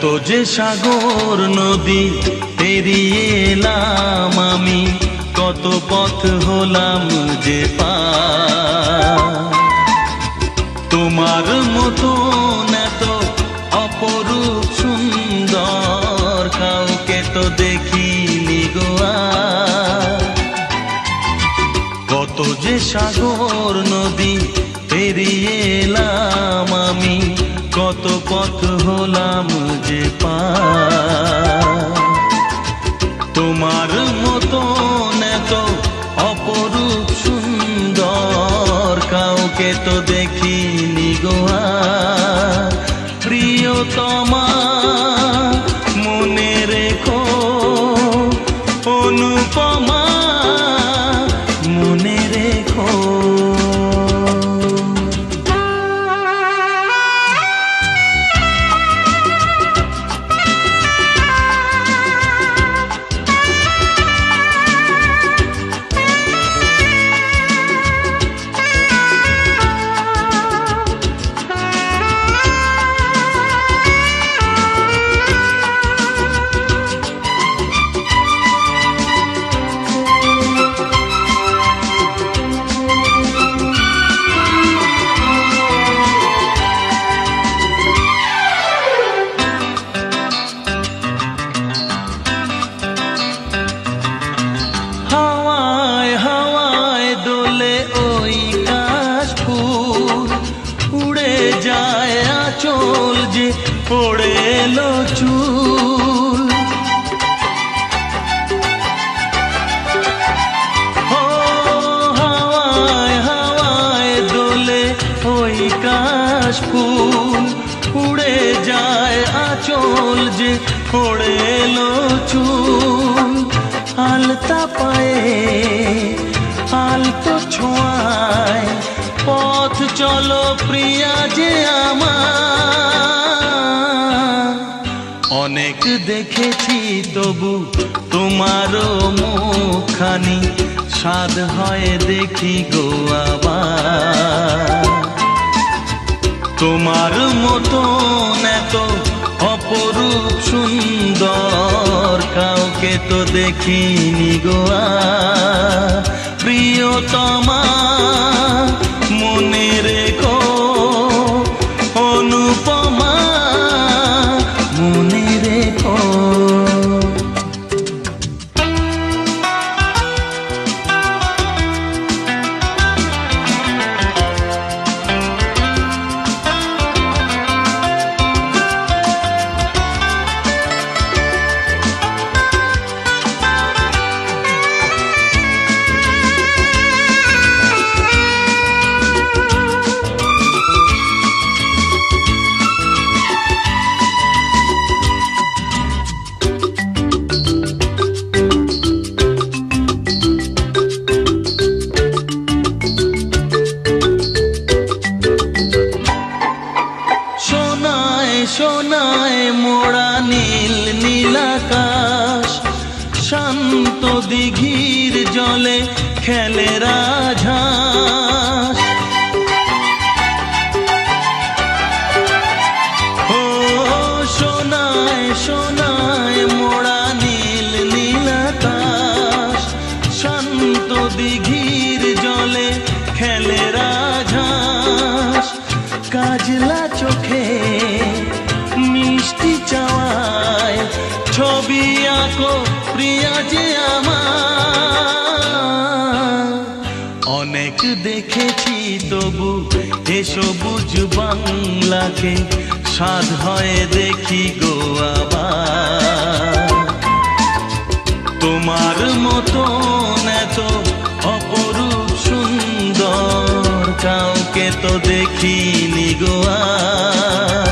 কত যে সাগর নদী পেরিয়ে এলাম আমি, কত পথ হলাম যে পার। তোমার মতন এত অপরূপ সুন্দর কাউকে তো দেখিনি গো আর। কত যে সাগর নদী পেরিয়ে এলাম আমি, কত পথ হলাম যে পার। তোমার মতন এত অপরূপ সুন্দর কাউকে তো দেখিনি গো আর। প্রিয়তমা মনে রেখো, অনুপমা মনে রেখো। চল যে পড়ে এলো চুল, হাওয়ায় হাওয়ায় দোলে ওই কাশ ফুল। উড়ে যায় আঁচল যে পড়ে এলো চুল। আলতা পায়ে আলতো ছোঁয়ায় পথ চলো প্রিয়া যে আমার। অনেক দেখেছি তবু তোমারও মুখখানি, স্বাদ হয় দেখি গো আবার। তোমার মতন এত অপরূপ সুন্দর কাউকে তো দেখিনি গো আর। প্রিয়তমা মনে রেখো, অনুপমা মনে রেখো। সোনায় মোড়া নীল নীলাকাশ, শান্ত দিঘির জলে খেলে রাজহাঁস। ও সোনায় সোনায় মোড়া নীল নীলাকাশ, শান্ত দিঘির জলে খেলে রাজহাঁস। কাজলা চোখে মিষ্টি চাওয়ায় ছবি আঁকো প্রিয়া যে আমার। অনেক দেখেছি তবু এ সবুজ বাংলাকে, স্বাদ হয় দেখি গো আবার। তোমার মতন এত অপরূপ সুন্দর কাউকে তো দেখিনি গো আর।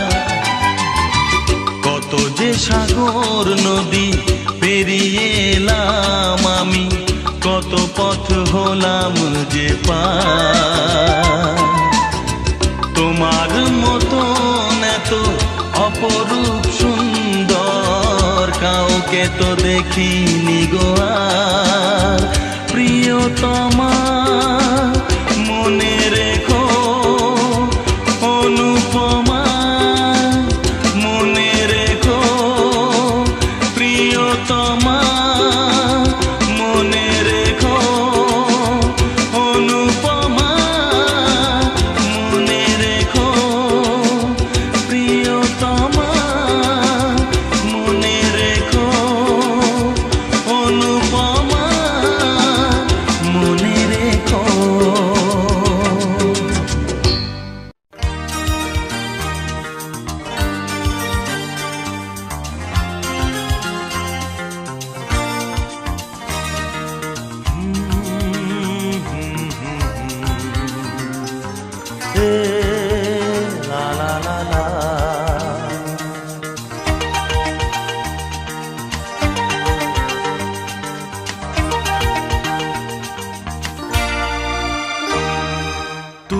কত যে সাগর নদী পেরিয়ে এলাম আমি, কত পথ হলাম যে পার। তোমার মতন এত অপরূপ সুন্দর কাউকে তো দেখিনি গো আর। প্রিয়তমা মনে রেখো, অনুপমা মনে রেখো।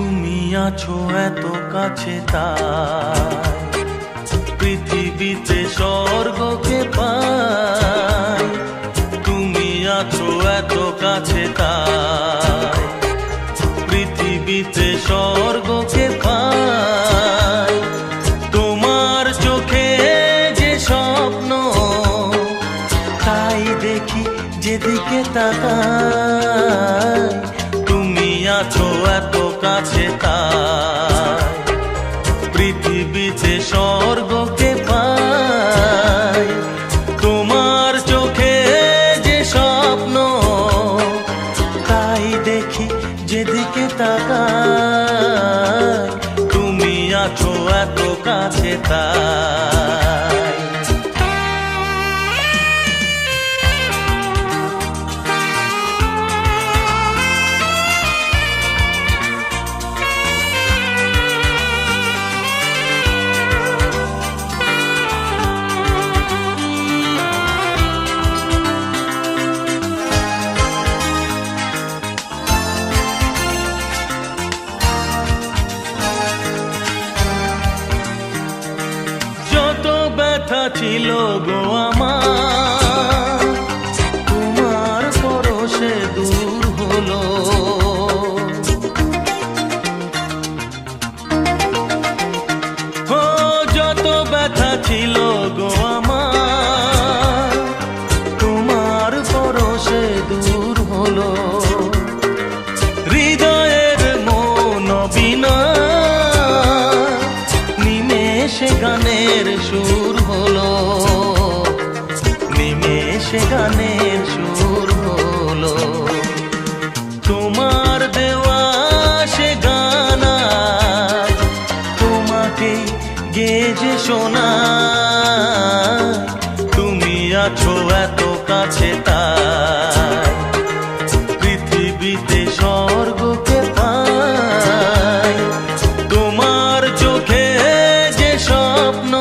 তুমি আছো এত কাছে তাই পৃথিবীতে স্বর্গকে পাই। তুমি আছো এত কাছে তাই পৃথিবীতে স্বর্গকে পাই। তোমার চোখে যে স্বপ্ন তাই দেখি যেদিকে তাকাই। তুমি আছো এত কাছে তাই পৃথিবীতে স্বর্গকে পাই। তোমার চোখে যে স্বপ্ন তাই দেখি যেদিকে তাকাই। তুমি আছো এত কাছে তাই। ব্যথা ছিল গো আমার তোমার পরশে দূর হলো। ও যত ব্যথা ছিল গো আমার তোমার পরশে দূর হলো। হৃদয়ের মন বিনা নিমেষে গানের সুর হলো। নিমেষে গানের সুর হলো। তোমার দেওয়া সে গানা তোমাকে গেজে শোনা। তুমি আছো এত কাছে তাই পৃথিবীতে স্বর্গকে পাই। তোমার চোখে যে স্বপ্ন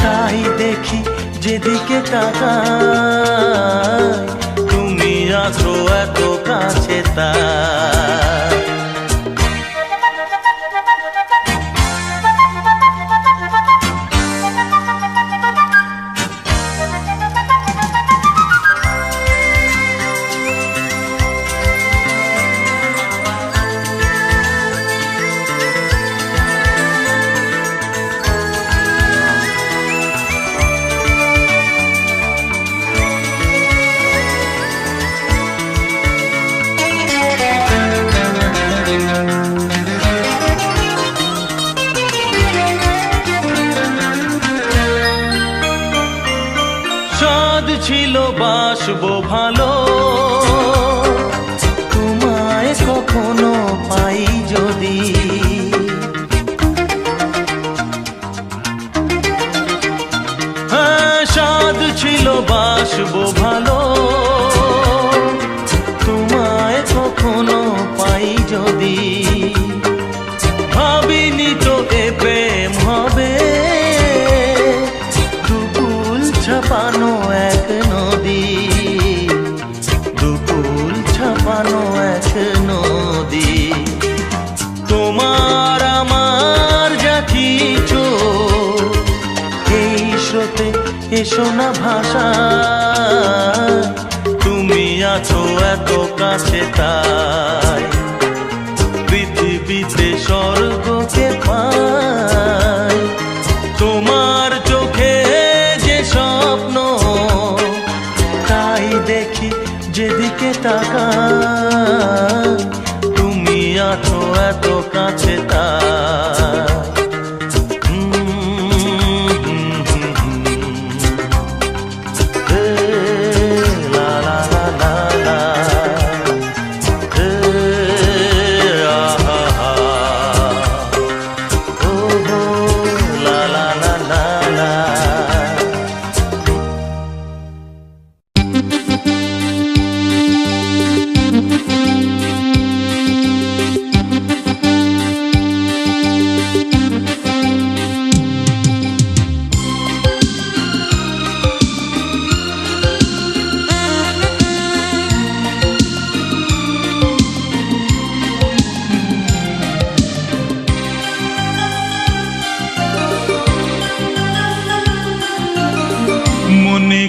তাই দেখি যেদিকে তাকাই। তুমি আছো এত কাছে তাই। ছিল বাসবো ভালো তোমায় কখনো পাই যদি। হ্যাঁ সাধ ছিল বাসবো ভালো তোমায় কখনো পাই যদি। ভাবিনি তো এ প্রেম হবে দুকুল ছাপানো এক নদী। দুকুল ছাপানো এক নদী। তোমার আমার যা কিছু এই স্রোতে এসো না ভাষা। তুমি আছো এত কাছে তাই পৃথিবীতে স্বর্গকে পাই। তোমার চোখে যে স্বপ্ন তাই দেখি যেদিকে তাকাই। তুমি আছো এত কাছে তাই।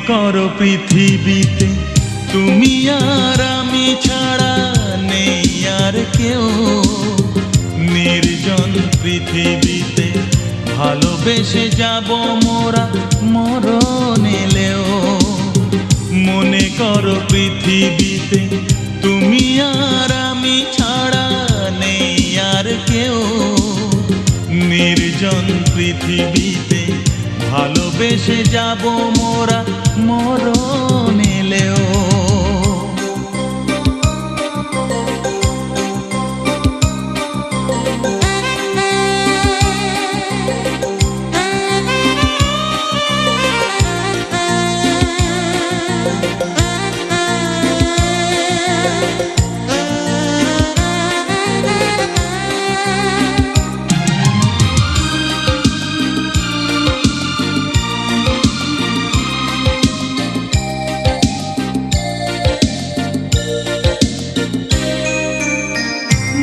করো পৃথিবীতে তুমি আর আমি ছাড়া নেই আর কেউ, নির্জন পৃথিবীতে ভালোবেসে যাব মোরা মরণ এলেও। মনে করো পৃথিবীতে তুমি আর আমি ছাড়া নেই আর কেউ, নির্জন পৃথিবীতে ভালোবেসে যাব মোরা মরণ এলেও।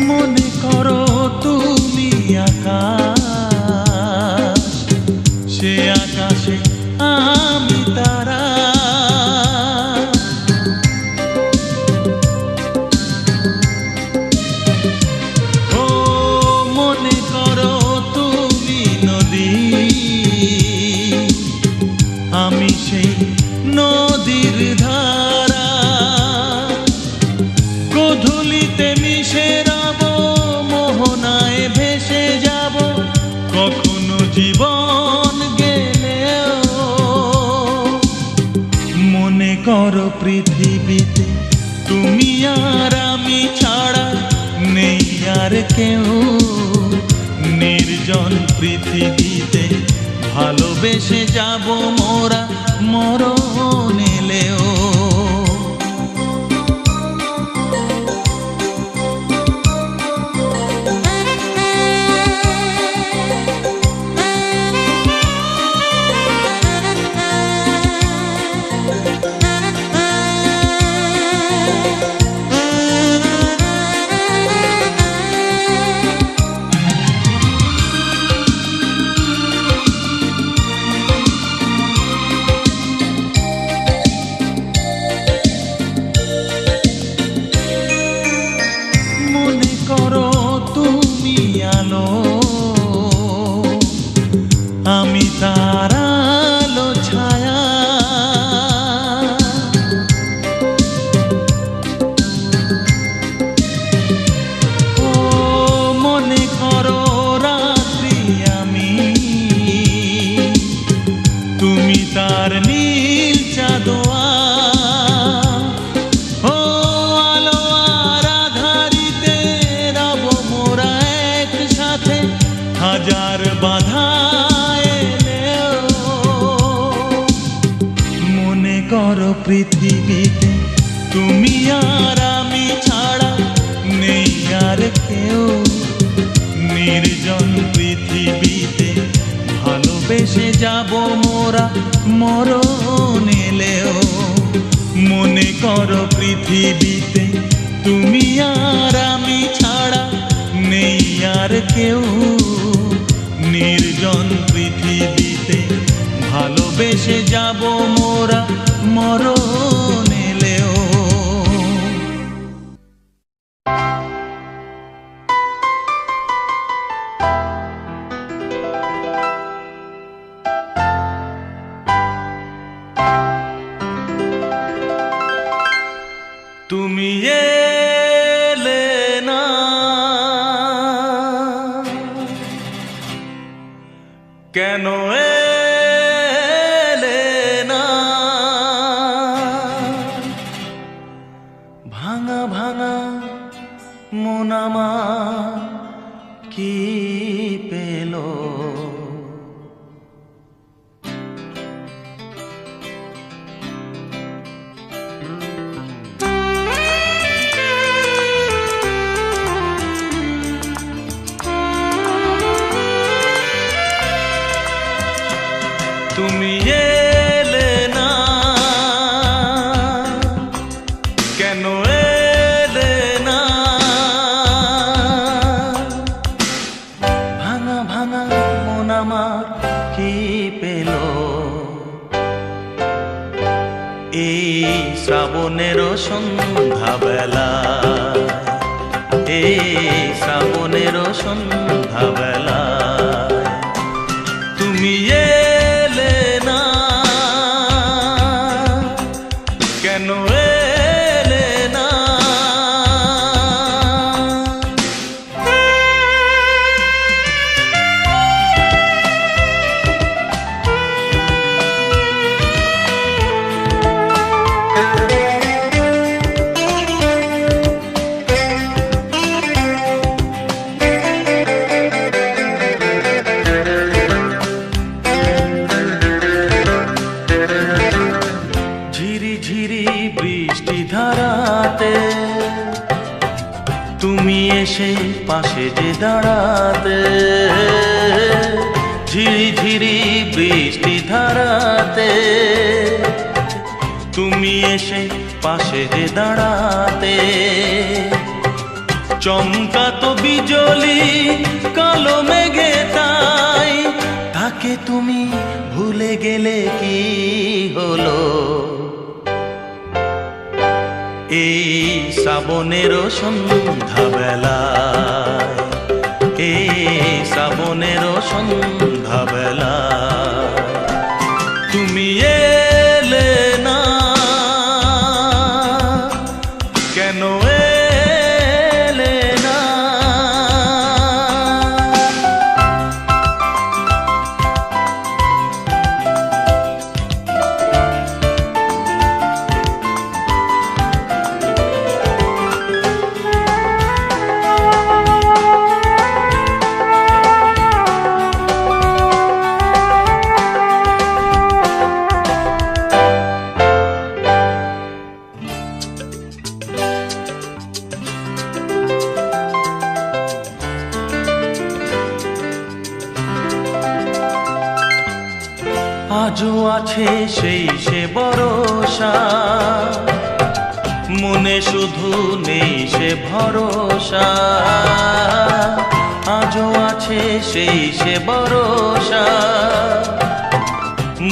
মনে করো তুমি আকাশ, সে আকাশে আমি তারা। ও মনে করো তুমি নদী, আমি সেই নদীর ধারা। গোধূলিতে মিশে রব, মোহনায় ভেসে যাব, কখনো জীবন গেলেও। মনে করো পৃথিবীতে তুমি আর আমি ছাড়া নেই আর কেউ, নির্জন পৃথিবীতে ভালোবেসে যাব মোরা মরণ এলেও। করো তুমি আলো, আমি তার আলো ছায়া। ও মনে করো রাত্রি আমি, তুমি তার নীল চাঁদোয়া। হাজার বাধা এলেও মনে করো পৃথিবীতে তুমি আর আমি ছাড়া নেই আর কেউ, নির্জন পৃথিবীতে ভালোবেসে যাব মোরা মরণ এলেও। মনে করো পৃথিবীতে তুমি আর আমি ছাড়া নেই আর কেউ, নির্জন পৃথিবীতে ভালোবেসে যাব মোরা মরণ এলেও। তুমি এলে না, কেন এলে না? ভাঙা ভাঙা মন আমার কি পেল? তুমি এলে না, কেন এলে না? শ্রাবণেরও সন্ধ্যাবেলা, এই শ্রাবণেরও সন্ধ্যাবেলা তুমি এলে না, কেন এলে না? বৃষ্টি ধারাতে তুমি এসে পাশে যে দাঁড়াতে, ঝিরি ঝিরি বৃষ্টি ধারাতে তুমি এসে পাশে যে দাঁড়াতে, চমকাতো বিজলি কালো মেঘে তাই, তাকে তুমি ভুলে গেলে কি হলো? এই শ্রাবণেরও সন্ধ্যাবেলায়, এই শ্রাবণেরও সন্ধ্যাবেলায় তুমি এলে না, কেন এলে না? আজও আছে সেই সে ভরসা, মনে শুধু নেই সে ভরসা। আজও আছে সেই সে ভরসা,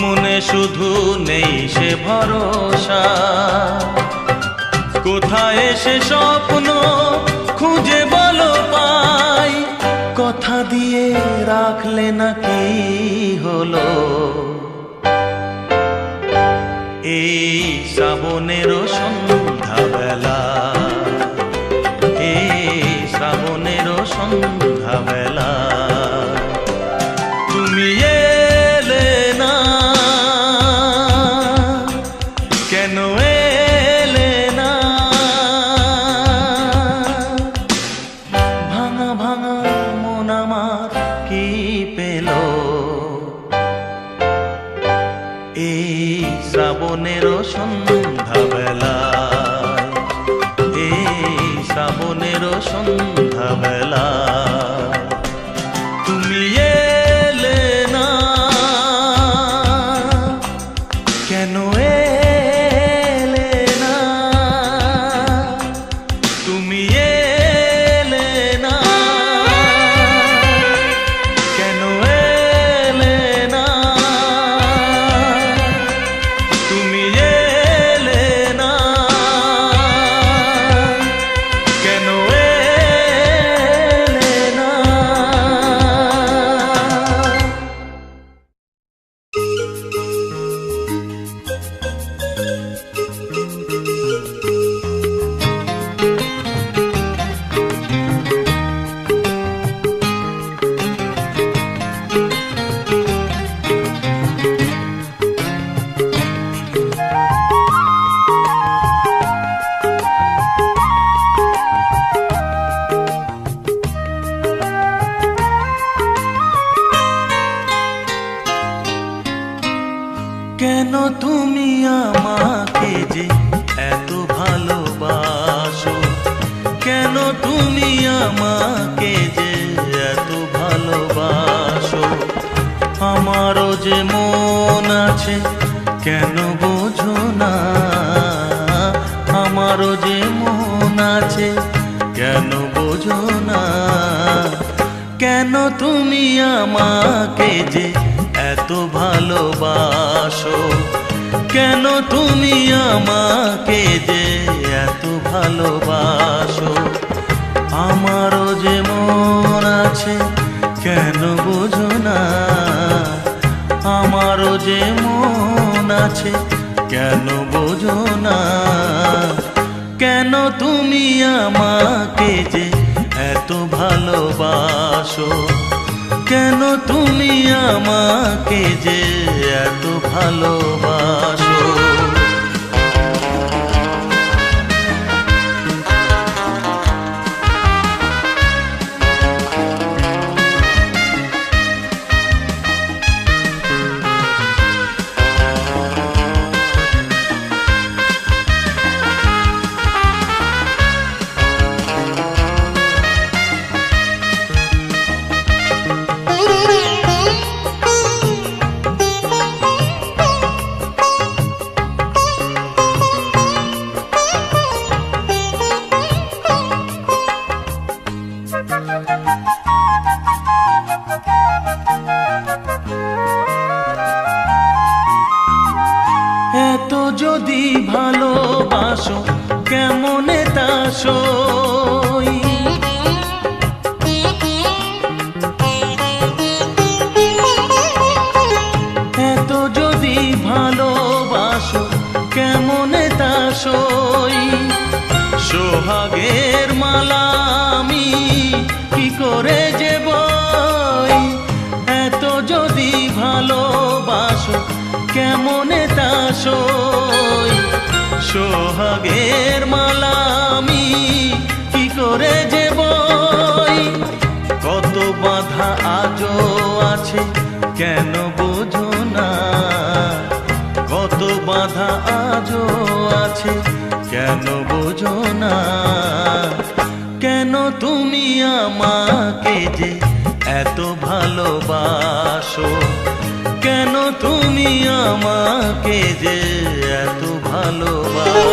মনে শুধু নেই সে ভরসা। কোথায় সে স্বপ্ন খুঁজে বলো পাই, কথা দিয়ে রাখলে না কি হলো? এই শ্রাবণেরও সন্ধ্যাবেলা, এই শ্রাবণেরও সন্ধ্যাবেলা তুমি এলে না, কেন এলে না? ভাঙা ভাঙা মন আমার কি পেল? এই শ্রাবণেরও সন্ধ্যাবেলায়, এই শ্রাবণেরও সন্ধ্যাবেলায় তুমি এলে না, কেন এলে না? তুমি এলে না, কেন এলে না? তুমি এলে না, কেন এলে না? কেন তুমি আমাকে যে এত ভালোবাসো, কেন তুমি আমাকে যে এত ভালোবাসো? আমারও যে মন আছে কেন বোঝো না, আমারও যে মন আছে কেন বোঝো না? কেন তুমি আমাকে যে এত ভালোবাসো, কেন তুমি আমাকে যে এত ভালোবাসো? আমারও যে মন আছে কেন বোঝো না? আমারও যে মন আছে কেন বোঝো না? কেন তুমি আমাকে যে এত ভালোবাসো? কেন তুমি আমাকে যে এত ভালোবাসো? এত যদি ভালোবাসো কেমনে তা সই? এত যদি ভালোবাসো কেমনে তা সই? সোহাগের মালা আমি কি করে যে বই? এত যদি ভালোবাসো কেমনে তা সই? সোহাগের মালা আমি কি করে যে বই? কত বাধা আজও আছে কেন বোঝো না? কত বাধা আজও আছে কেন বোঝো না? কেন তুমি আমাকে যে এত ভালোবাসো? কেন তুমি আমাকে যে এত ভালোবাসো?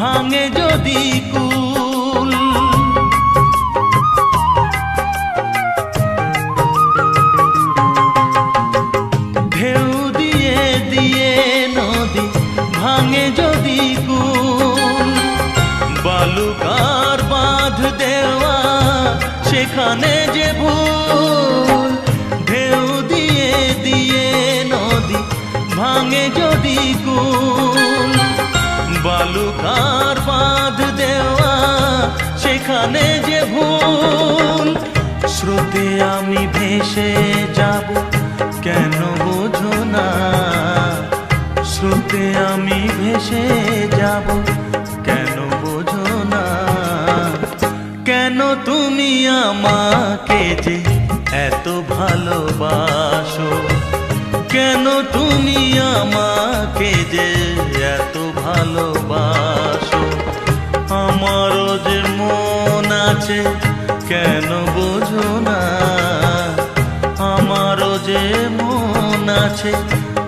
ভাঙে যদি কুল, ঢেউ দিয়ে দিয়ে নদী ভাঙে যদি কুল, বালুকার বাঁধ দেওয়া সেখানে যে ভুল। ঢেউ দিয়ে দিয়ে নদী ভাঙে যদি কুল, বালুকার বাঁধ দেওয়া সেখানে যে ভুল। স্রোতে আমি ভেসে যাব কেন বোঝো না? স্রোতে আমি ভেসে যাব কেন বোঝো না? কেন তুমি আমাকে যে এত ভালোবাসো? কেন তুমি আমাকে যে এত ভালোবাসো? আমারও যে মন আছে কেন বোঝো না? আমারও যে মন আছে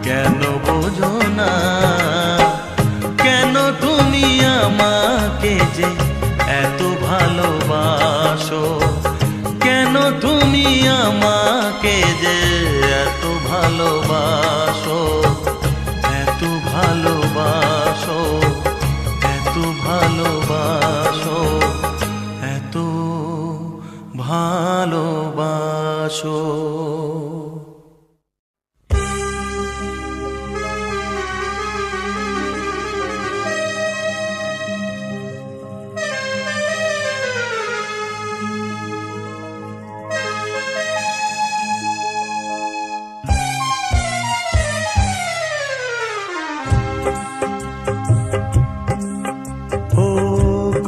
কেন বোঝো না? কেন তুমি আমাকে যে এত ভালোবাসো? কেন তুমি আমাকে যে এত ভালোবাসো? এত ভালোবাসো, এত ভালোবাসো, এত ভালোবাসো।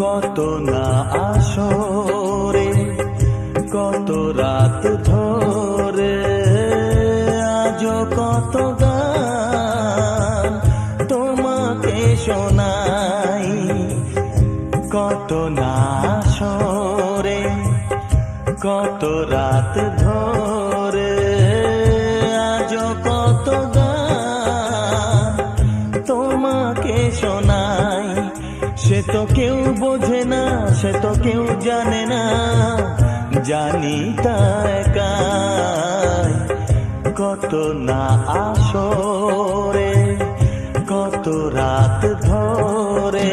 কত না আসরে কত রাত ধরে আজও কত গান কত রাত ধরে আজও কত গান তোমাকে শোনাই, সে তো কেউ বোঝে না, সে তো কেউ জানে না, জানি তা একাই। কত না আসরে কত রাত ধরে,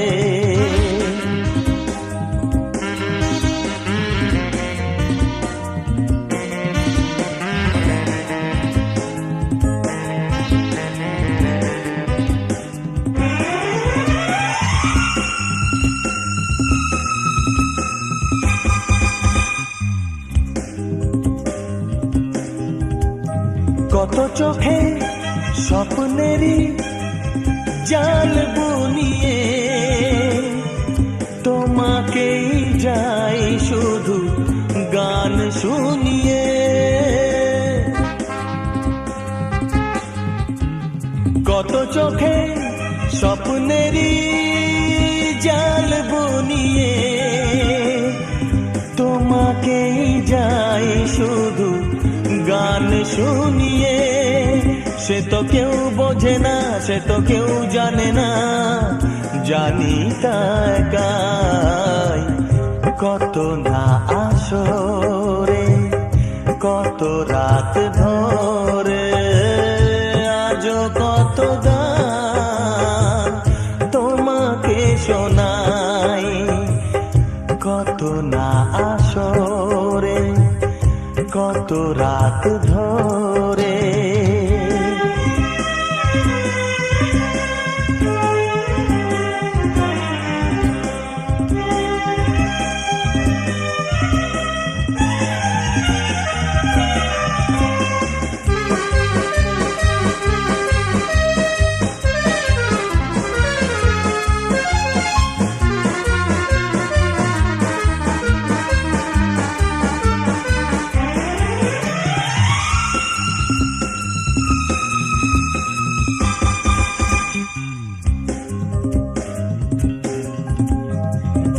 কত চোখে স্বপ্নেরই জাল বুনিয়ে তোমাকেই যাই শুধু গান শুনিয়ে। কত চোখে স্বপ্নেরই জাল বুনিয়ে তোমাকেই যাই শুধু গান শুনিয়ে। সে তো কেউ বোঝে না, সে তো কেউ জানে না, জানি তা একাই। কত না আসরে কত রাত ধরে আজও কত গান তোমাকে শোনাই। কত না আসরে কত রাত ধরে,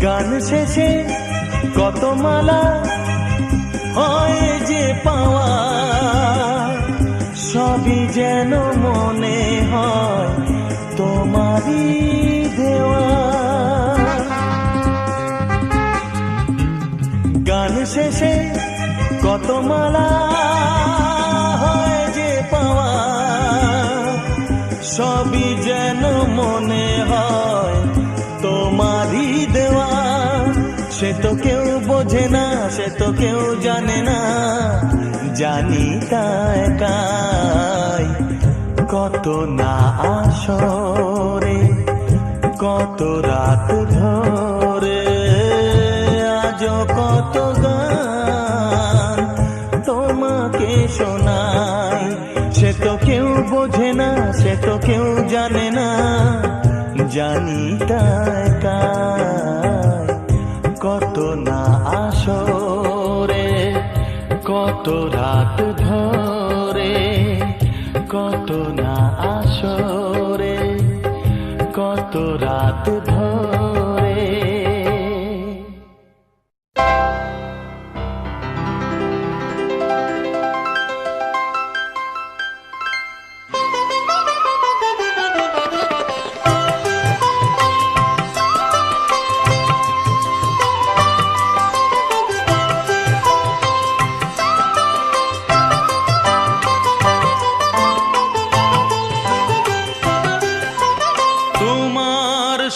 গান শেষে কত মালা হয় যে পাওয়া, সবই যেন মনে হয় তোমারই দেওয়া। গান শেষে কত মালা হয় যে পাওয়া, সবই যেন মনে হয় তোমারই দেওয়া। সে তো কেউ বোঝে না, সে তো কেউ জানে না, জানি তা একাই। কত না আসরে কত রাত ধরে আজও কত গান তোমাকে শোনাই। সে তো কেউ বোঝে না, সে তো কেউ জানে না, জানি তা একাই। কত না আসরে কত রাত ধরে, কত না আসরে কত রাত ধরে।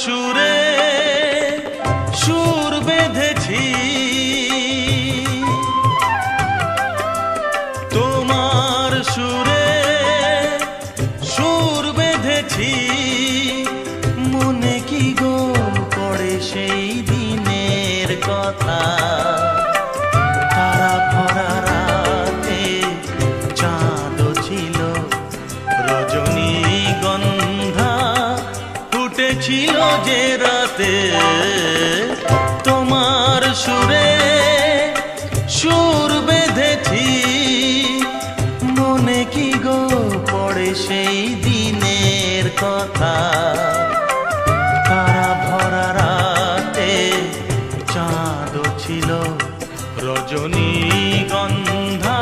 সুরে রজনীগন্ধা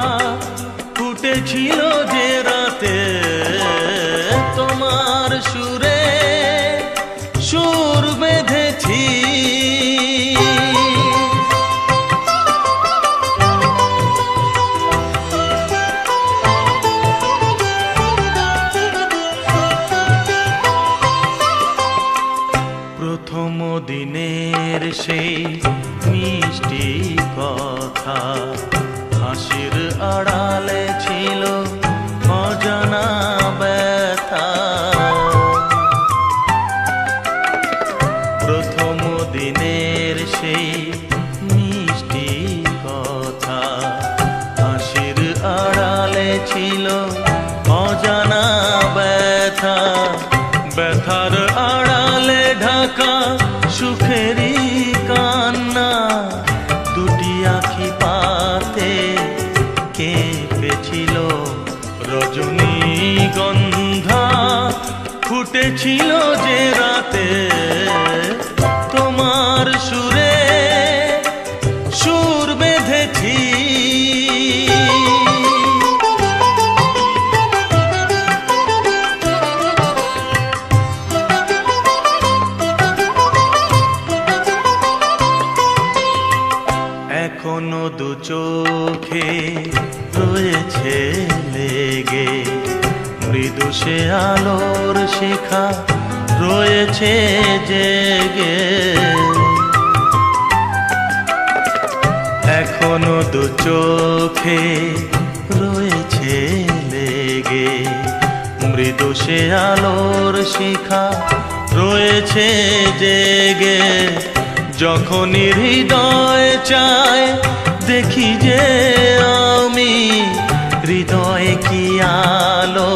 ফুটেছিল যে রাতে, তোমার সুরে সুর বেঁধেছি। প্রথম দিনের সেই মিষ্টি কথা, হাসির আড়ালে ছিল অজানা ব্যথা। প্রথম দিনের সেই মিষ্টি কথা, হাসির আড়ালে ছিল অজানা ব্যথা। ব্যথার আড়ালে ঢাকা সুখেরই কান্না, দুটি আঁখি পাতে কেঁপেছিল রজনীগন্ধা ফুটেছিল যে রাতে, তোমার সুরে সুর বেঁধেছি। এখনো দু চোখে রয়েছে লেগে মৃদু সে আলোর শিখা রয়েছে জেগে। এখনো দু চোখে রয়েছে লেগে মৃদু সে আলোর শিখা রয়েছে জেগে। যখনই হৃদয় চায় দেখি যে আমি, হৃদয়ে কি আলো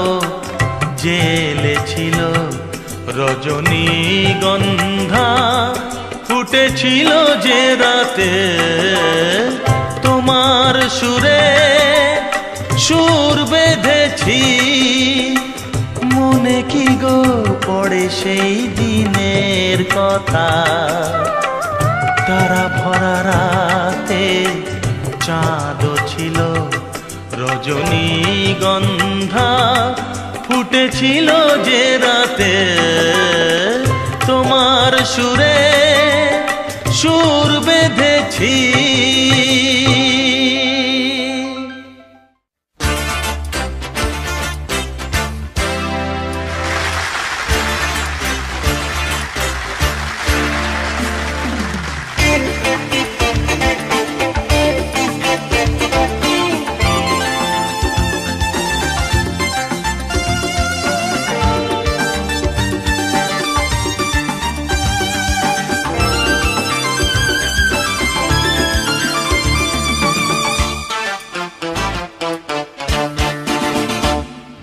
জ্বেলেছিল রজনীগন্ধা ফুটেছিল যে রাতে, তোমার সুরে সুর বেঁধেছি। মনে কি গো পড়ে সেই দিনের কথা, তারা ভরা রাতে চাঁদ ছিল রজনীগন্ধা ফুটেছিল যে রাতে, তোমার সুরে সুর বেঁধেছি।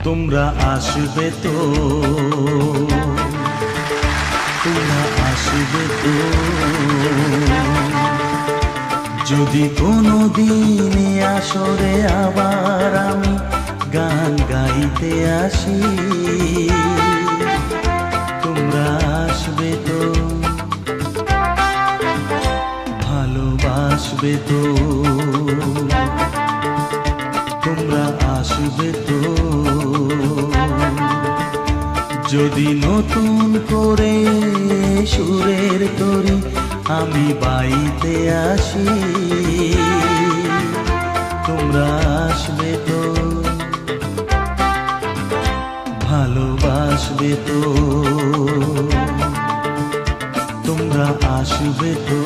তোমরা আসবে তো, তোমরা আসবে তো, যদি কোনো দিনে আসরে আবার আমি গান গাইতে আসি। তোমরা আসবে তো, ভালোবাসবে তো, তোমরা আসবে তো, যদি নতুন করে সুরের তরি আমি বাইতে আসি। তোমরা আসবে তো, ভালোবাসবে তো, তোমরা আসবে তো।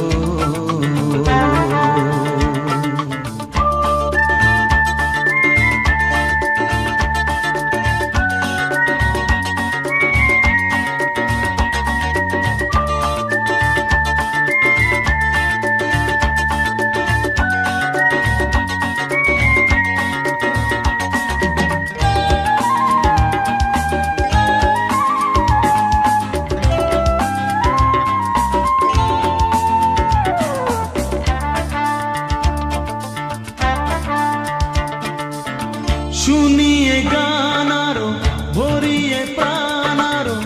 শুনিয়ে গান আরো ভরিয়ে প্রাণ আরো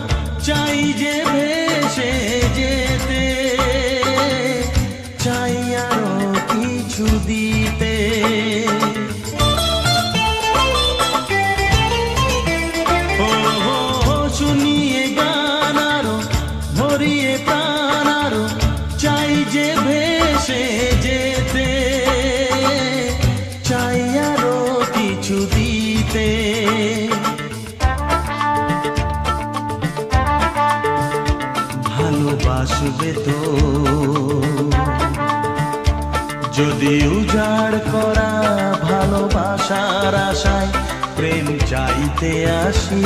চাই যে ভেসে যেতে, চাই আরো কিছু দিতে। আসবে তো। যদি উজাড় করা ভালোবাসার আশায় প্রেম চাইতে আসি,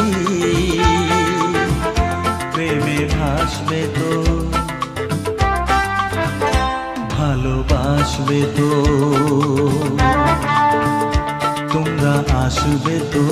প্রেমে ভাসবে তো, ভালোবাসবে তো, তোমরা আসবে তো।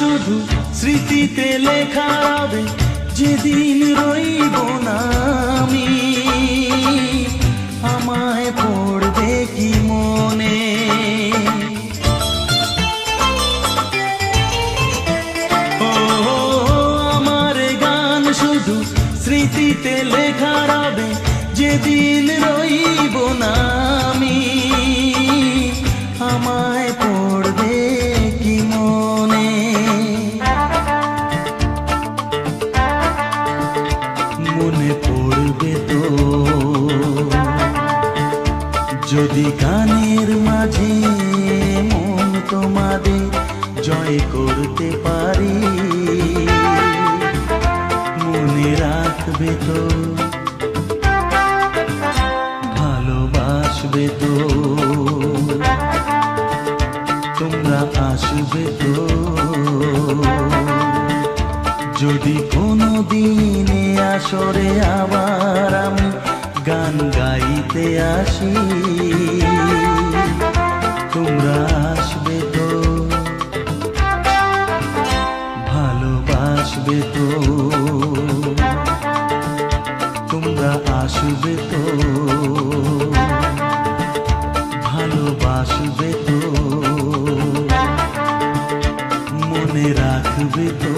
শুধু স্মৃতিতে লেখা হবে, যেদিন রইব না আমি, আমায় পড়বে কি মনে। ও আমার গান শুধু স্মৃতিতে লেখা হবে, যেদিন রইব না আমি, আমায় পড়বে কি মনে। মনে পড়বে তো, যদি গানের মাঝে মন তোমাদের জয় করতে পারি। মনে রাখবে তো, ভালোবাসবে তো, তোমরা আসবে তো। যদি কোনো দিনে আসরে আবার আমি গান গাইতে আসি, তোমরা আসবে তো, ভালোবাসবে তো, তোমরা আসবে তো, ভালোবাসবে তো, মনে রাখবে তো।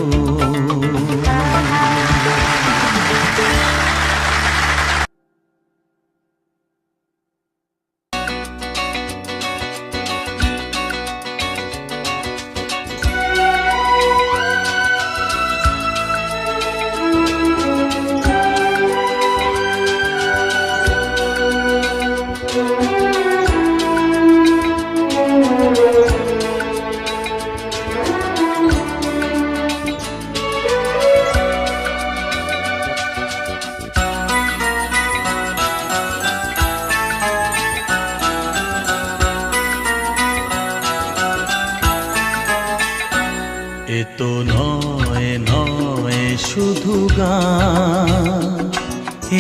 এ তো নয় নয় শুধু গান,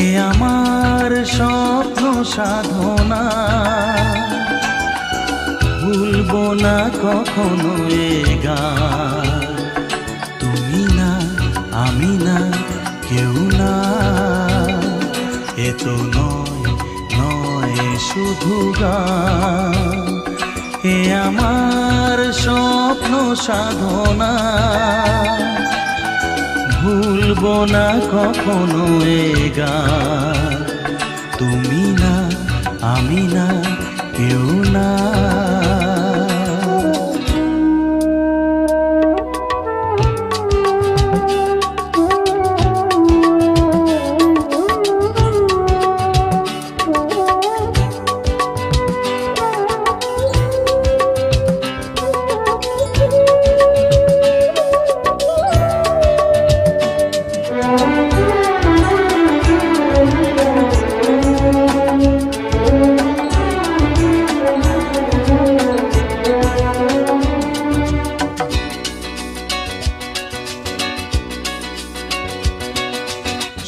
এ আমার স্বপ্ন সাধনা। ভুলবো না কখনো এ গান, তুমি না আমি না কেউ না। এ তো নয় নয় শুধু গান, এ আমার স্বপ্ন সাধনা। ভুলবো না কখনো এ গান, তুমি না আমি না কেউ না।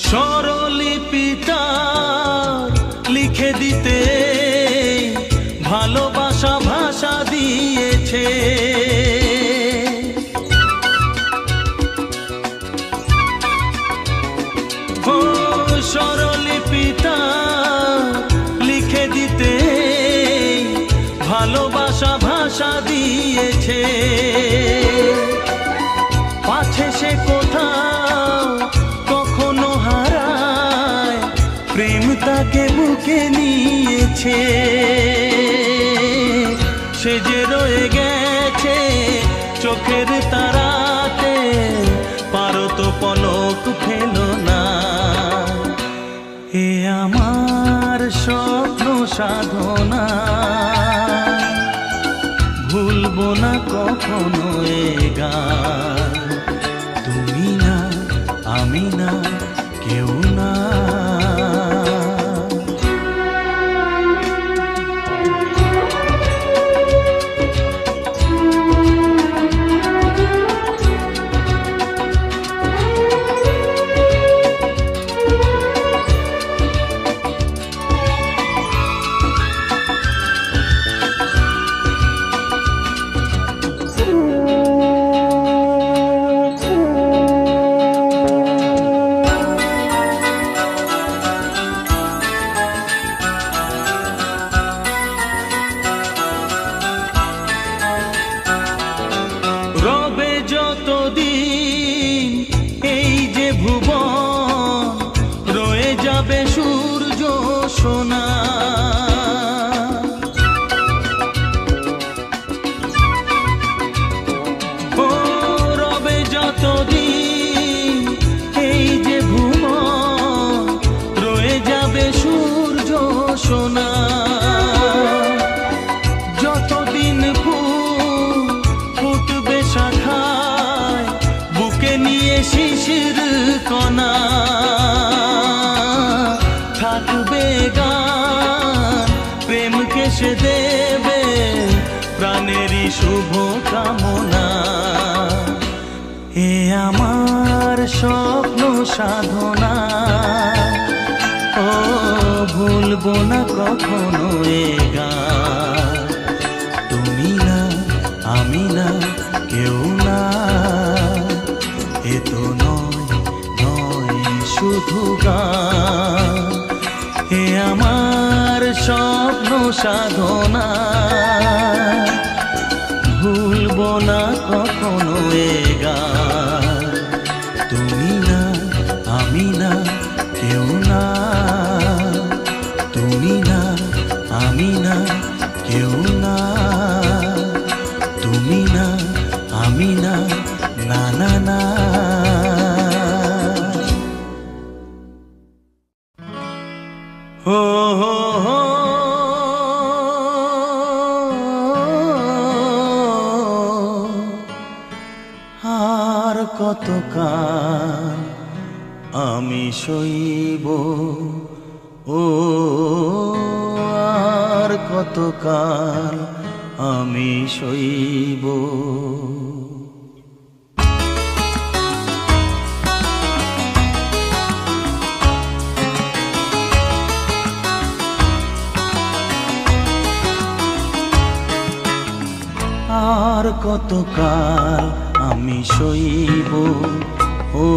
স্বরলিপিটা লিখে দিতে ভালোবাসা ভাষা দিয়েছে। ও স্বরলিপিটা লিখে দিতে ভালোবাসা ভাষা দিয়েছে। পাছে সে কোথাও কখনো হারায়, প্রেম তাকে বুকে নিয়েছে। সে যে রয়ে গেছে চোখের তারাতে, পারো তো পলক ফেলো না। এ আমার স্বপ্ন সাধনা, ভুলবো না কখনো এ গান। তুমি না, আমি না, কেউ না। রবে যতদিন এই যে ভুবন, রয়ে যাবে সূর্য সোনা। ও রবে যতদিন এই যে ভুবন, রয়ে যাবে সূর্য সোনা। যতদিন ফুটবে শাখায়, বুকে নিয়ে শিশির কণা, থাকবে গান প্রেমকে সে দেবে প্রাণেরই শুভ কামনা। এ আমার স্বপ্ন সাধনা, ও ভুলবো না কখনো এ গান। তুমি না, আমি না, কেউ না। এ তো নয় শুধু গান। এ আমার স্বপ্ন সাধনা, ভুলবো না কখনো এ গান। তুমি না, আমি না, কেউ না। তুমি না, আমি না, কেউ না। তুমি না, আমি না, না না না। হো হো হো, আর কতকাল আমি সইব, ও আর কতকাল আমি সইব। আর কতকাল আমি সইব, ও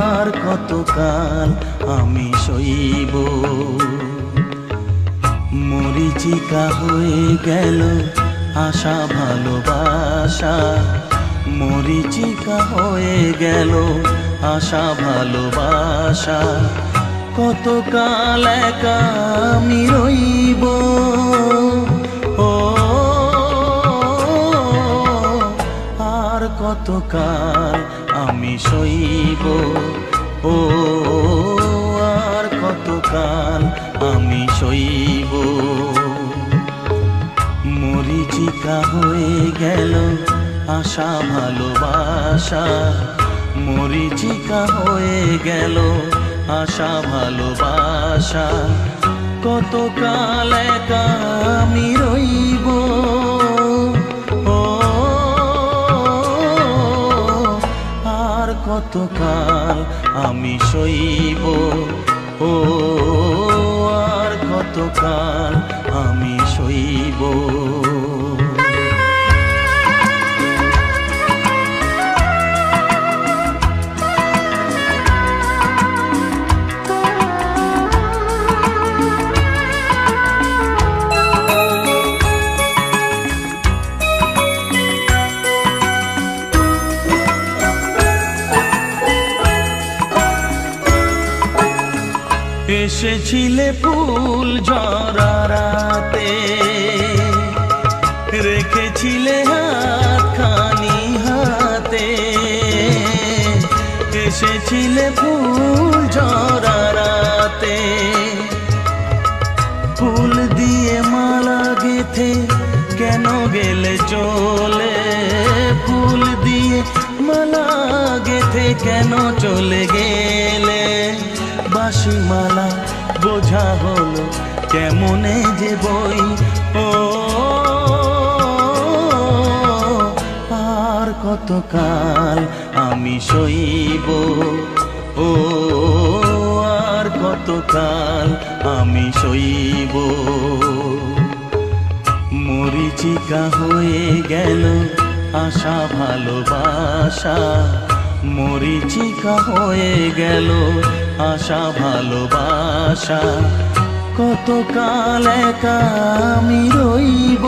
আর কতকাল আমি সইব। মরিচিকা হয়ে গেল আশা ভালোবাসা, মরিচিকা হয়ে গেল আশা ভালোবাসা। কতকাল একা আমি রইব, ও আর কতকাল আমি সইব, ও আর কতকাল আমি সইব। মরিচিকা হয়ে গেল আশা ভালোবাসা, মরিচিকা হয়ে গেল আশা ভালোবাসা। কতকাল একা আমি রইব, ও আর কতকাল আমি সইব, ও আর কতকাল আমি সইব। এসেছিলে ফুল ঝরা রাতে, রেখেছিলে হাতখানি হাতে। এসেছিলে ফুল ঝরা রাতে, ফুল দিয়ে মালা গেথে কেন গেলে চলে? ফুল দিয়ে মালা গেথে কেন চলে গেলে? বাঁশি মালা বোঝা হলো কেমনে যে বই। ও আর কতকাল আমি সইব? ও আর কতকাল আমি সইব? মরিচিকা হয়ে গেল আশা ভালোবাসা, মরিচিকা হয়ে গেল আশা ভালোবাসা। কতকাল একা আমি রইব?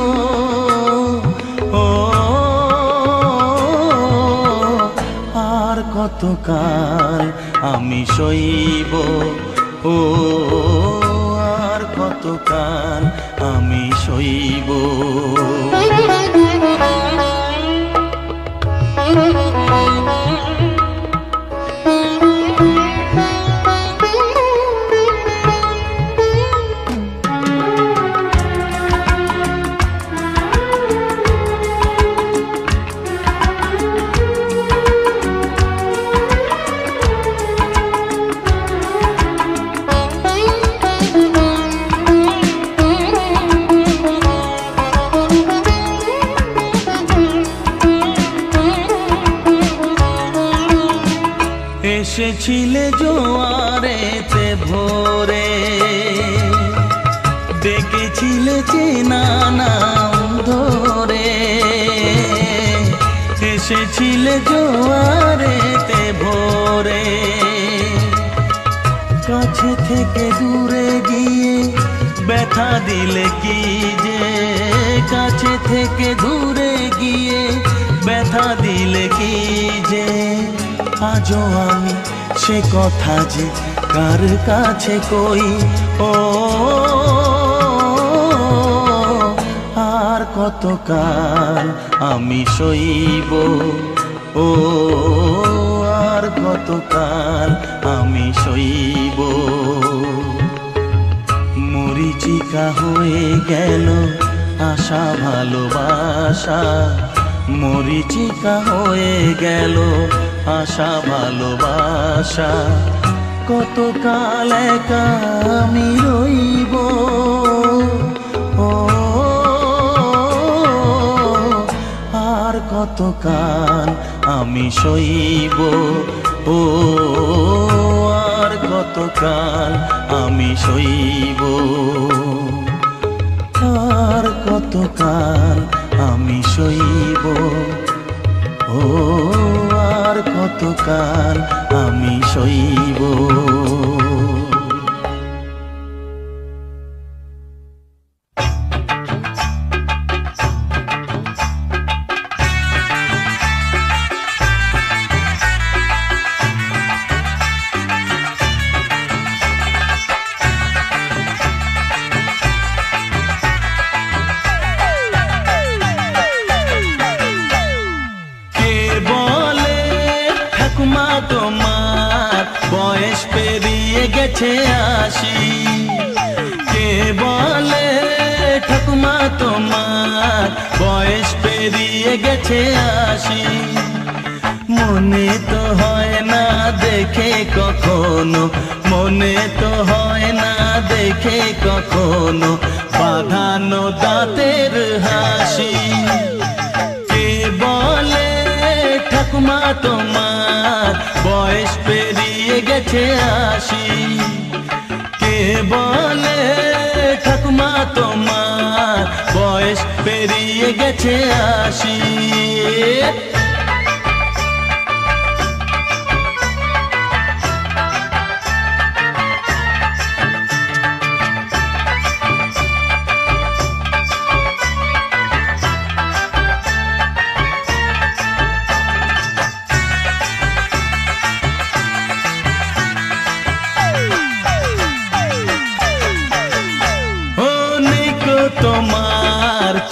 ও আর কতকাল আমি সইব? ও আর কতকাল আমি সইব? এসেছিলে জোয়ারেতে ভোরে, ডেকেছিলে চেনা নাম ধরে। এসেছিলে জোয়ারেতে ভোরে, কাছে থেকে দূরে গিয়ে ব্যথা দিলে কি যে? কাছে থেকে দূরে গিয়ে ব্যথা দিলে কি যে? আজও আমি সে কথা যে কার কাছে কই? ও আর কতকাল আমি সইব? ও আর কতকাল আমি সইব? মরিচিকা হয়ে গেল আশা ভালোবাসা, মরিচিকা হয়ে গেল আশা ভালোবাসা। কতকাল একা আমি রইব? ও আর কতকাল আমি সইব? ও আর কতকাল আমি সইব? আর কতকাল আমি সইব? ও আর কতকাল আমি সইব? তোমার বয়স পেরিয়ে গেছে আশি, কে বলে ঠাকুমা তোমার বয়স পেরিয়ে গেছে আশি? মনে তো হয় না দেখে কখনো, মনে তো হয় না দেখে কখনো বাঁধানো দাঁতের হাসি। কে বলে ঠাকুমা তোমার বয়স পেরিয়ে গেছে আশি? কে বলে ঠাকুমা তোমার বয়স পেরিয়ে গেছে আশি?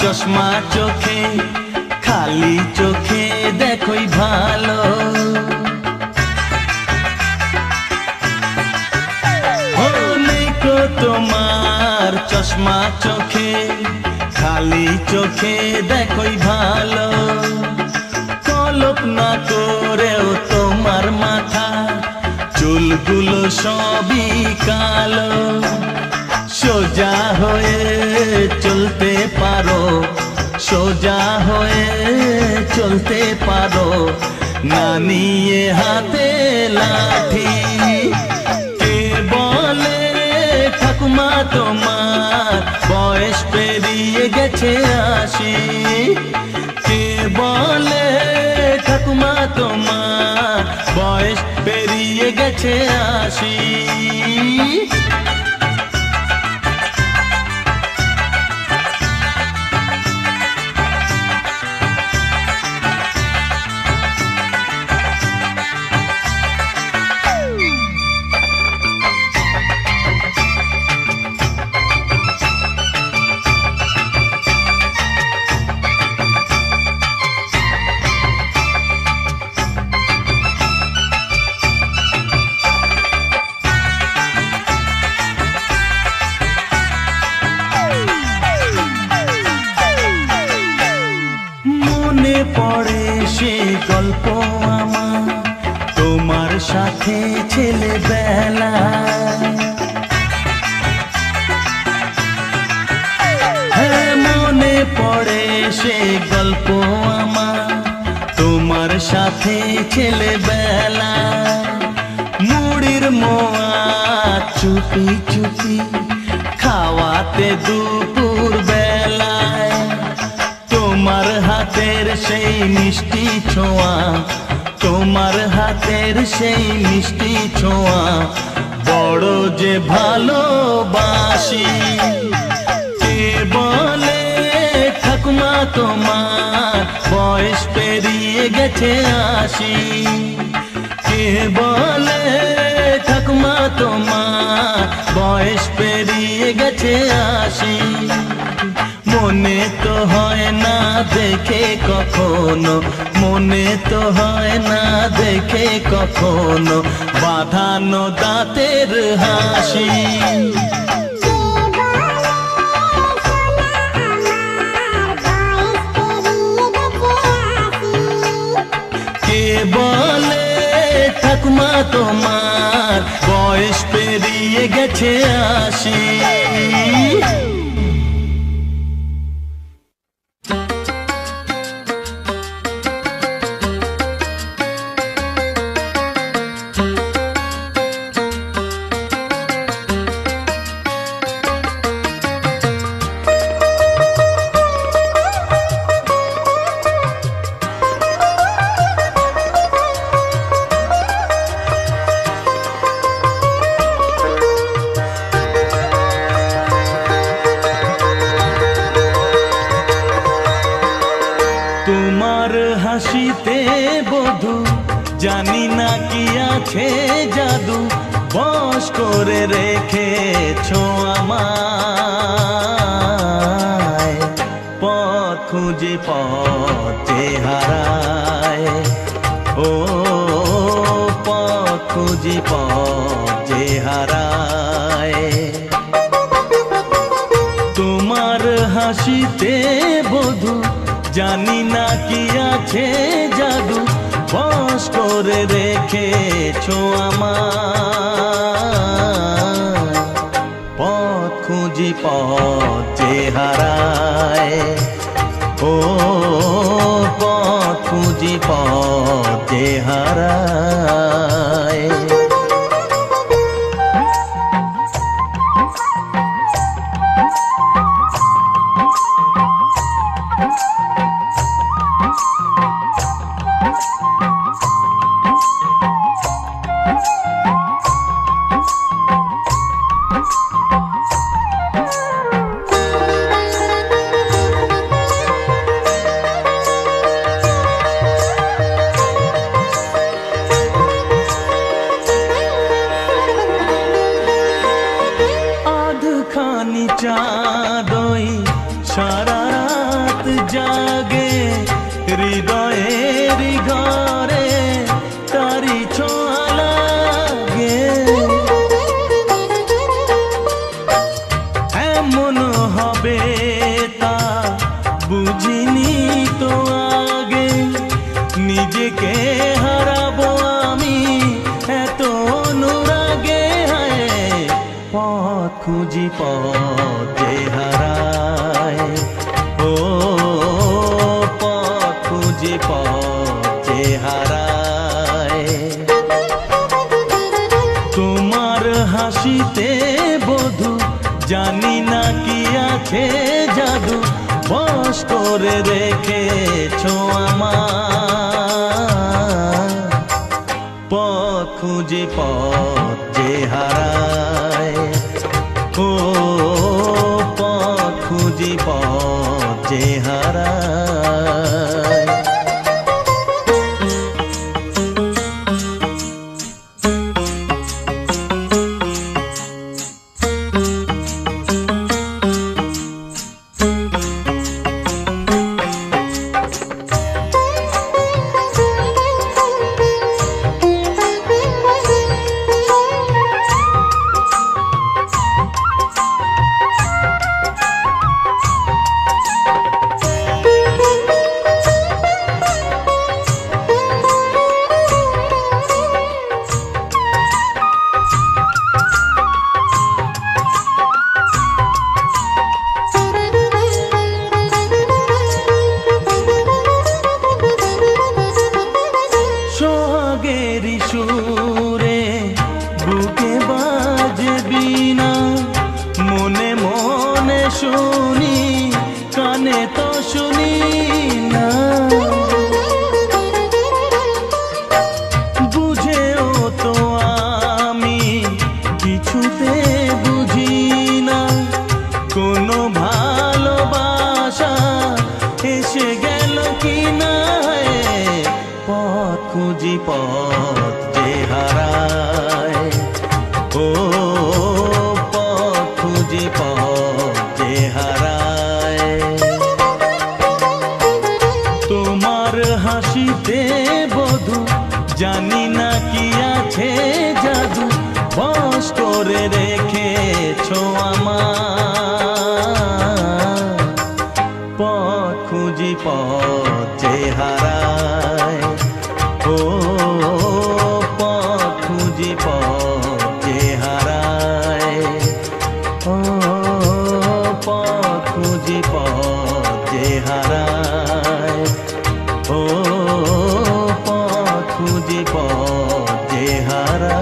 চশমা চোখে খালি চোখে দেখোই ভালো নেকো তোমার চশমা চোখে খালি চোখে দেখোই ভালো কল্পনা করেও তোমার মাথা চুলগুলো সবই কালো সোজা হয়ে চলতে পারো সোজা হয়ে চলতে পারো না নিয়ে হাতে লাঠি কে বলে ঠাকুমা তোমার বয়স পেরিয়ে গেছে 80 কে বলে ঠাকুমা তোমার বয়স পেরিয়ে গেছে 80 পড়ে সে গল্প আমার তোমার সাথে ছেলেবেলা মনে পড়ে সে গল্প আমার তোমার সাথে ছেলেবেলা মুড়ির মোয়া চুপি চুপি খাওয়াতে দুপুর বেলায় তোমার হাতের সেই মিষ্টি ছোঁয়া তোমার হাতের সেই মিষ্টি ছোঁয়া বড় যে ভালোবাসি কে বলে ঠাকুমা তোমার বয়স পেরিয়ে গেছে 80 কে বলে ঠাকুমা তোমার বয়স পেরিয়ে গেছে 80 মনে তো হয় না দেখে কখনো মনে তো হয় না দেখে কখনো বাঁধানো দাঁতের হাসি কে বলে ঠাকুমা তোমার বয়স পেরিয়ে গেছে 80 তোমার হাসিতে বধু জানি না কি আছে জাদু বশ করে রেখেছো আমায় পথ খুঁজে পথে হারায় ও পথ খুঁজে পথে হারায় তোমার হাসিতে বধু জানি না কি আছে জাদু বশ করে রেখেছো আমায় পথ খুঁজি পথে হারায় ও পথ খুঁজি পথে হারায় চাঁদই সারা জাগে হৃদয়ের ঘরে তারি ছোঁয়া লাগে। এমন হবে তা বুঝিনি তো আগে, নিজেকে হারাবো আমি এত অনুরাগে। পথ খুঁজি পথ যে হারায়, ও পথ খুঁজি পথ যে হারায়। তোমার হাসিতে বধু জানি না কি আছে জাদু, বশ করে রেখেছো আমার। পথ খুঁজি পথ যে হারায়, ও পথ খুঁজি পথ যে হারায়। সুরে বুকে বাজে বীণা, মনে মনে শুনি কানে তো শুনি না। বুঝেও তো আমি কিছুতে বুঝি না, কোনো ভালোবাসা এসে গেল কি না। পথ খুঁজি পথ যে হারায়, ও পথ খুঁজি পথ যে হারায়। তোমার হাসিতে বধু জানি না কি আছে জাদু, বশ করে রেখেছো আমার। পথ খুঁজি পথ যে হারায়, ও পথ খুঁজি পথ যে হারায়, ও পথ খুঁজি পথ যে হারায়, ও পথ খুঁজি পথ যে হারায়।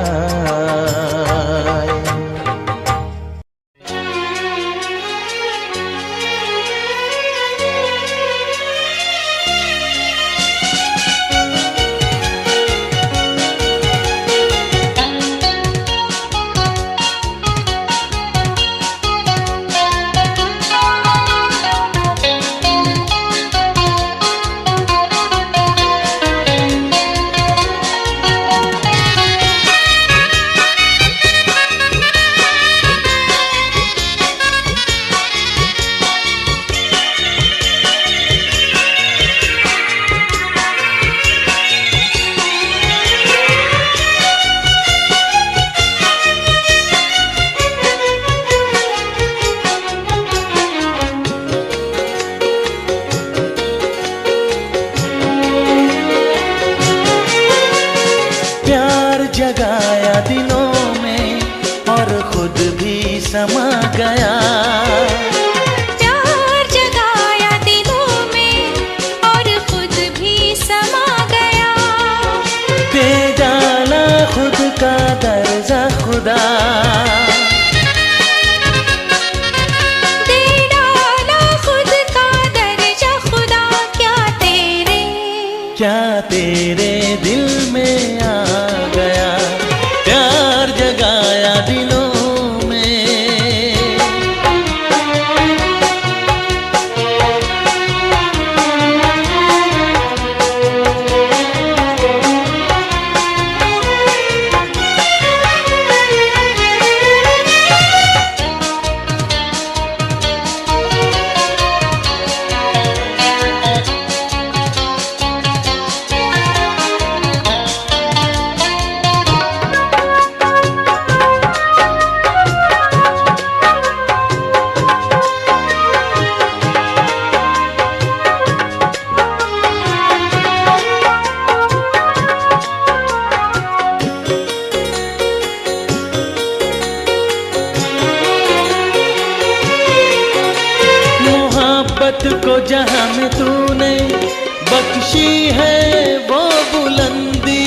जगाया दिलों में और खुद भी समा गया। प्यार जगाया दिलों में और खुद भी समा गया। दे डाला खुद का दर्जा खुदा, दे डाला खुद का दर्जा खुदा। क्या तेरे दिल में आ गया, प्यार जगाया दिलों में। मोहब्बत को जहां में तूने बख्शी है वो बुलंदी।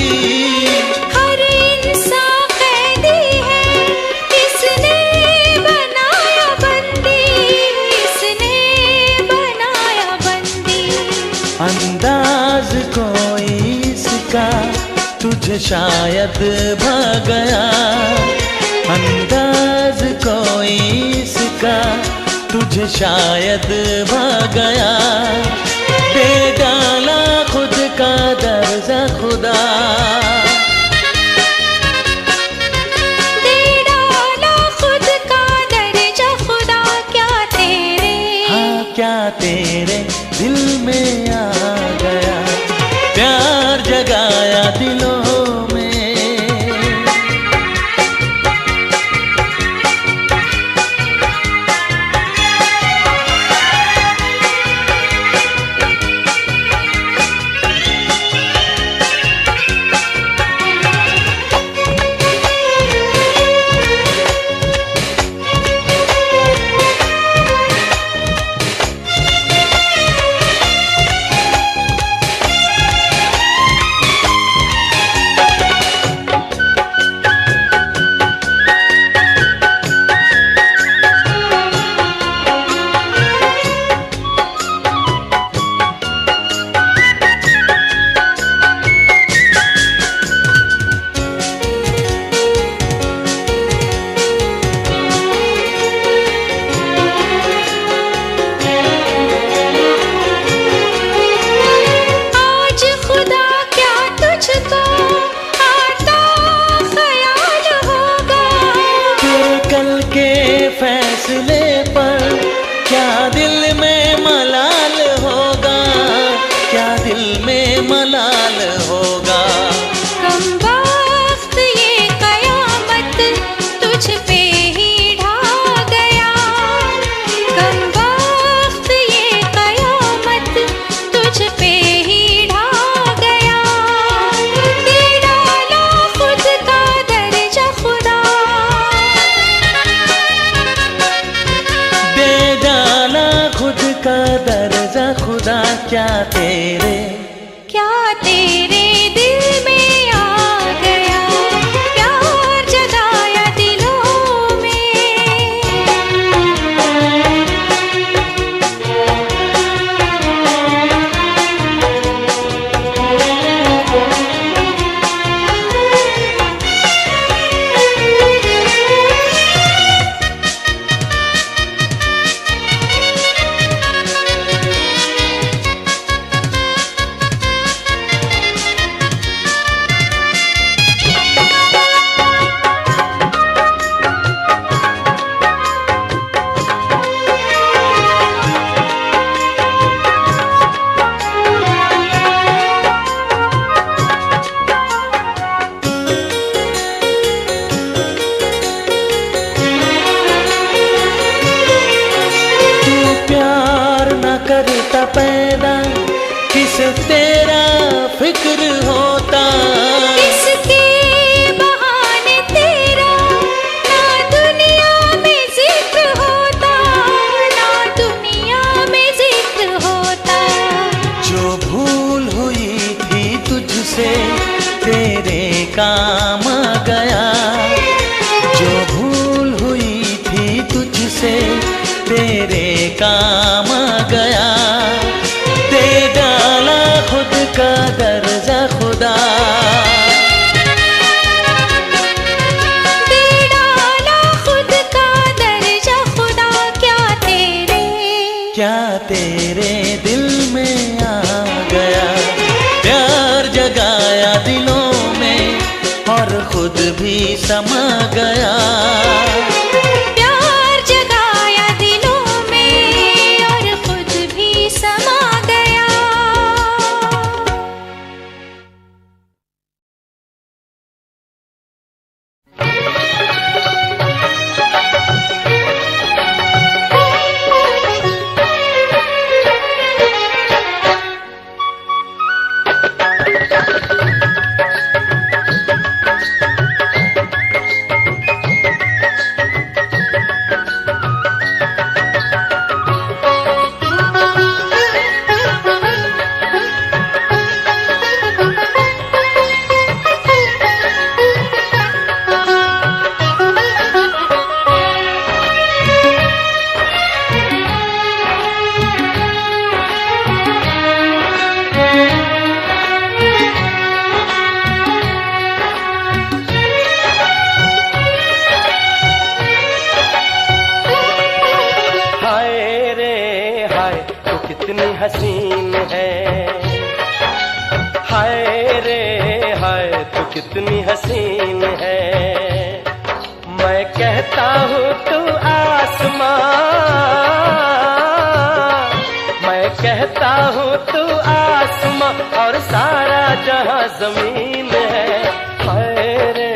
हर इंसान कैदी है, इसने बनाया बंदी, इसने बनाया बंदी। अंदाज कोई इसका तुझे शायद भा गया, अंदाज कोई इसका तुझे शायद भा गया। दे डाला खुद का दर्जा खुदा, दे डाला खुद का दर्जा खुदा। क्या तेरे, हाँ क्या तेरे दिल में आ गया, प्यार जगाया दिलों में। फैसले पर क्या दिल में मलाल होगा, क्या दिल में मलाल होगा। कम वक्त ये कयामत तुझ पे ही ढा गया, कम वक्त ये कयामत तुझ पे ही ढा गया। दे डाला खुद का दर्जा खुदा, दे डाला खुद का दर्जा खुदा। क्या तेरे, क्या तेरे दिल में आ गया, प्यार जगाया दिलों में। करता पैदा किसे तेरा फिक्र होता, किसके बहाने तेरा ना दुनिया में जिक्र होता, ना दुनिया में जिक्र होता। जो भूल हुई थी तुझसे तेरे काम आ गया, जो भूल हुई थी तुझसे तेरे काम आ गया। दे डाला खुद का दर्जा खुदा, दे डाला खुद का दर्जा खुदा। क्या तेरे दिल में आ गया, प्यार जगाया दिलों में और खुद भी समा गया। प्यार जगाया दिलों में और कितनी हसीन है। हाय रे हाय तू कितनी हसीन है। मैं कहता हूँ तू आसमां, मैं कहता हूँ तू आसमां और सारा जहां जमीन है। हाय रे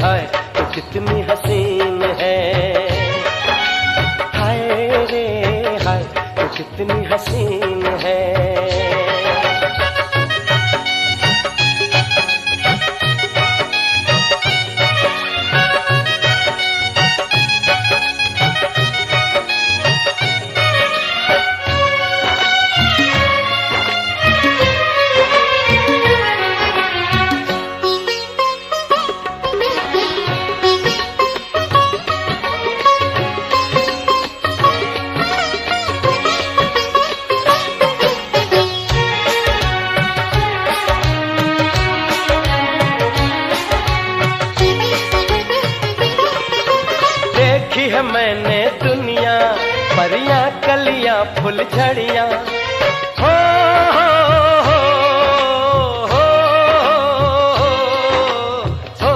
हाय तू कितनी हसीन है। हाय रे हाय तू कितनी हसीन है। देखी है मैंने दुनिया, परियां कलियां फूल झड़ियां। हो हो हो हो हो।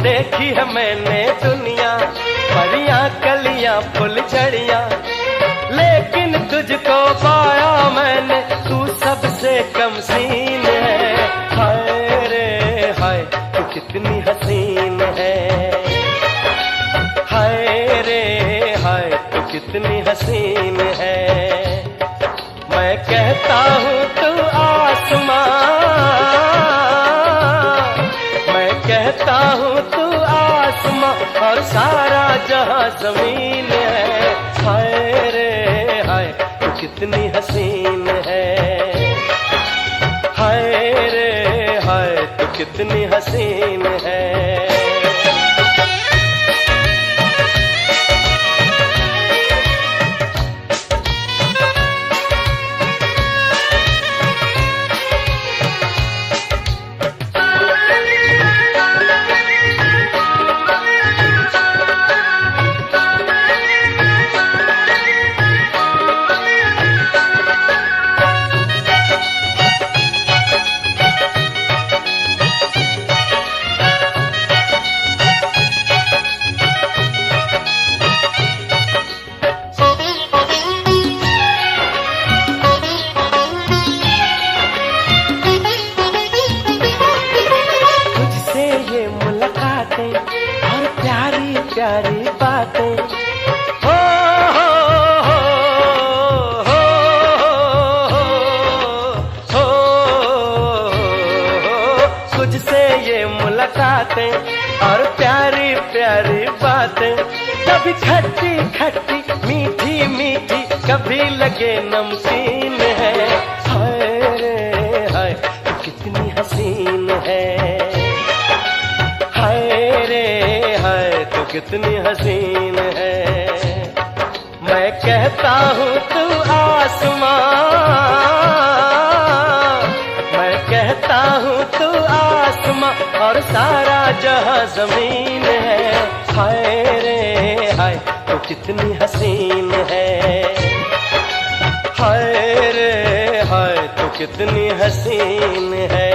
देखी है मैंने दुनिया, परियां कलियां फूल झड़ियां। लेकिन तुझको पाया मैंने, तू सबसे कम सीन है। हाय रे हाय तू कितनी हसीन है। हाय रे हाय तू कितनी हसीन है। मैं कहता हूँ तू आसमां, मैं कहता हूँ तू आसमां और सारा जहां जमीन है। हाय रे हाय तू कितनी हसीन है। हाय रे हाय तू कितनी हसीन है। और प्यारी प्यारी बातें। हो हो हो हो हो। तुझसे ये मुलाकातें और प्यारी प्यारी बातें, कभी खट्टी खट्टी मीठी मीठी, कभी लगे नमकीन है। हाय रे हाय तू कितनी हसीन है। हाय रे हाय तू कितनी हसीन है। मैं कहता हूँ तू आसमां, मैं कहता हूँ तू आसमां और सारा जहां जमीन है। हाय रे हाय तू कितनी हसीन है। हाय रे हाय तू कितनी हसीन है।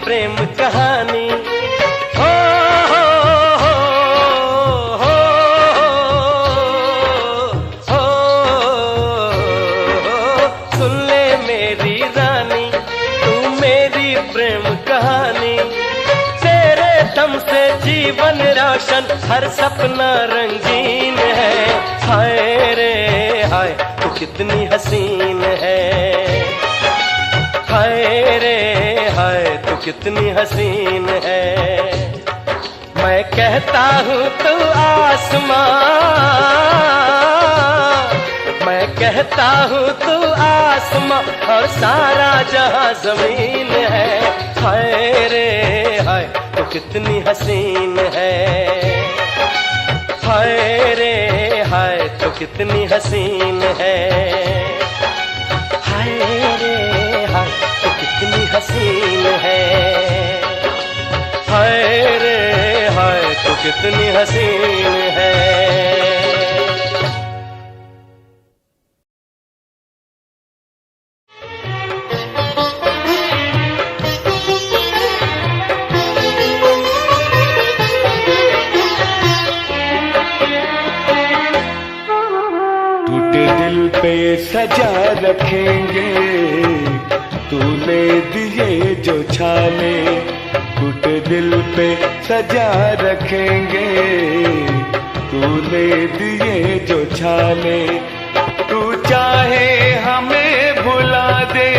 प्रेम कहानी। हो हो हो हो हो। सुन ले मेरी रानी, तू मेरी प्रेम कहानी। तेरे दम से जीवन रोशन, हर सपना रंगीन है। हाय रे हाय तू कितनी हसीन है। हाय रे हाय तू कितनी हसीन है। मैं कहता हूँ तू आसमां, मैं कहता हूँ तू आसमां और सारा जहां जमीन है। हाय रे हाय तू कितनी हसीन है। हाय रे हाय तू कितनी हसीन है। हाय रे हाय तू कितनी हसीन है। हाय रे हाय तू कितनी हसीन है। टूटे दिल पे सजा रखेंगे तूने दिए जो छाले। टूटे दिल पे सजा रखेंगे तूने दिए जो छाले। तू चाहे हमें भुला दे,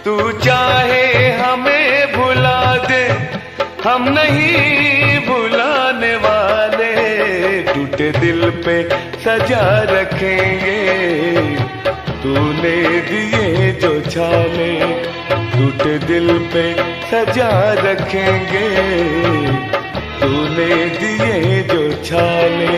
तू चाहे हमें भुला दे, हम नहीं भुलाने वाले। टूटे दिल पे सजा रखेंगे तूने दिए जो छाले। टूटे दिल पे सजा रखेंगे तूने दिए जो छाले।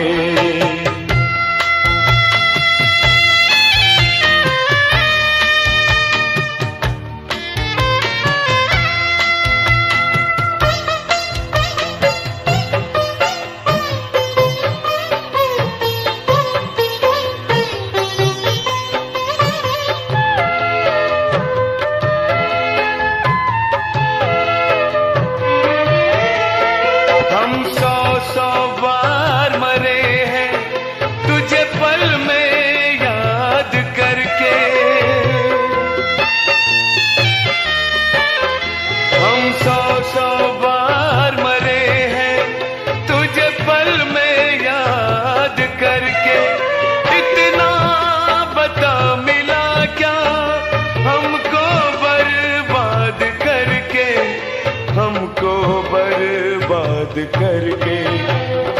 करके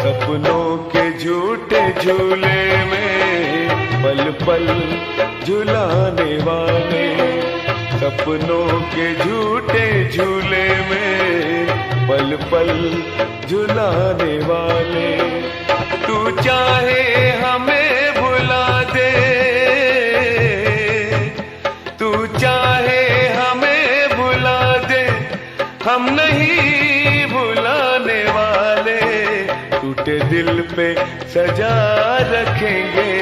सपनों के झूठे झूले में पल पल झुलाने वाले। सपनों के झूठे झूले में पल पल झुलाने वाले। तू चाहे हमें भुला दे, तू चाहे हमें भुला दे, हम नहीं भुलाने वाले। टूटे दिल पे सजा रखेंगे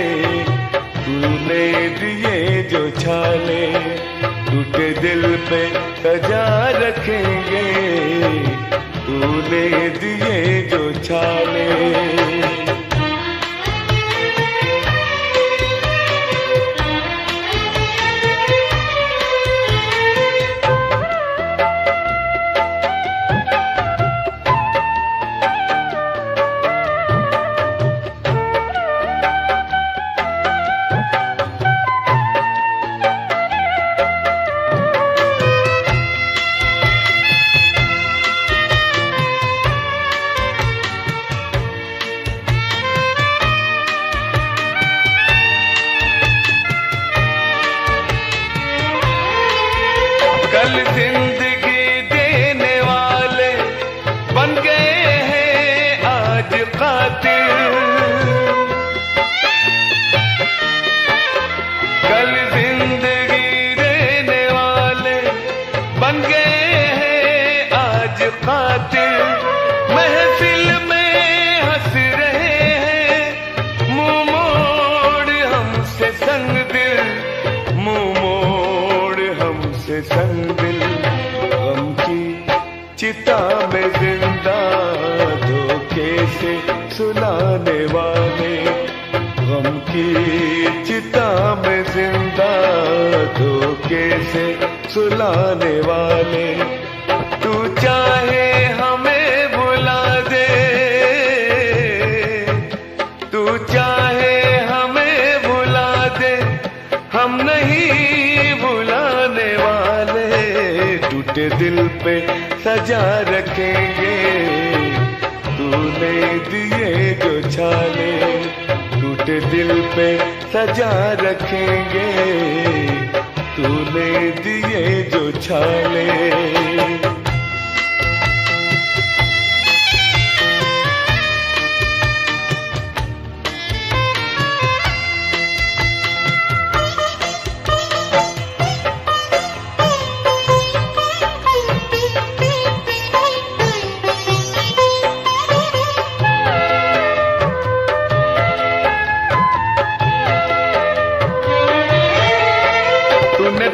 तूने दिए जो छाले। टूटे दिल पे सजा रखेंगे तूने दिए जो छाले। कल जिंदगी देने वाले बन गए हैं आज कातिल। कल जिंदगी देने वाले बन गए हैं आज कातिल। महफिल में हंस रहे हैं मुंह मोड़ हमसे संग दिल, मुंह मोड़ हमसे संग दिल। गम की चिता में जिंदा धोखे से सुलाने वाले। गम की चिता में जिंदा धोखे से सुलाने वाले। तू चाहे हमें भुला दे, तू चाहे हमें भुला दे, हम नहीं भुला पे सजा रखेंगे। तूने दिए जो छाले टूटे दिल पे सजा रखेंगे। तूने दिए जो छाले।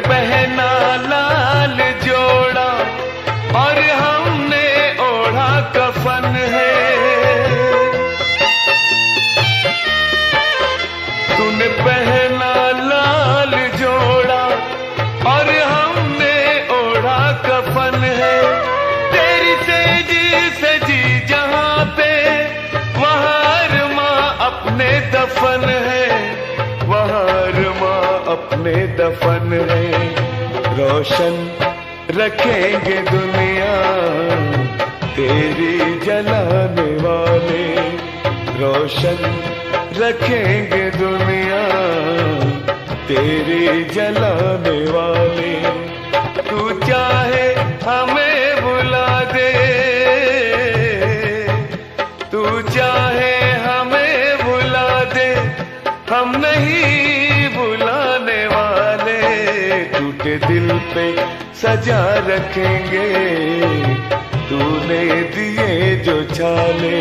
पहना लाल जोड़ा और हमने ओढ़ा कफन है। तूने पहना लाल जोड़ा और हमने ओढ़ा कफन है। तेरी तेजी सजी जहां पे वहां अरमा अपने दफन है। वहां अरमा अपने दफन है। रोशन रखेंगे दुनिया तेरी जलाने वाले। रोशन रखेंगे दुनिया तेरी जलाने वाले। तू चाहे हमें बुला दे, तू चाहे हमें बुला दे, हम नहीं बुलाने वाले। टूटे दिल पे सजा रखेंगे। तूने दिए जो छाले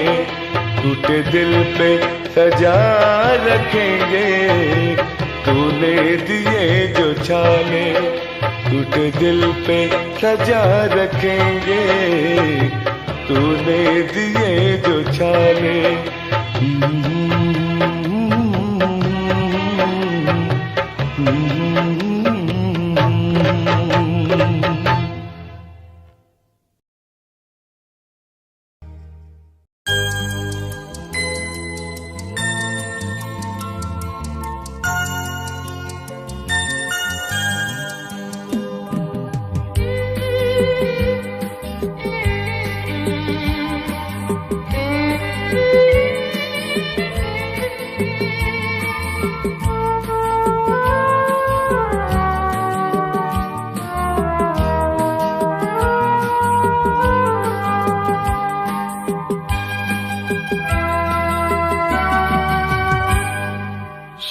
टूटे दिल पे सजा रखेंगे। तूने दिए जो छाले टूटे दिल पे सजा रखेंगे। तूने दिए जो छाले।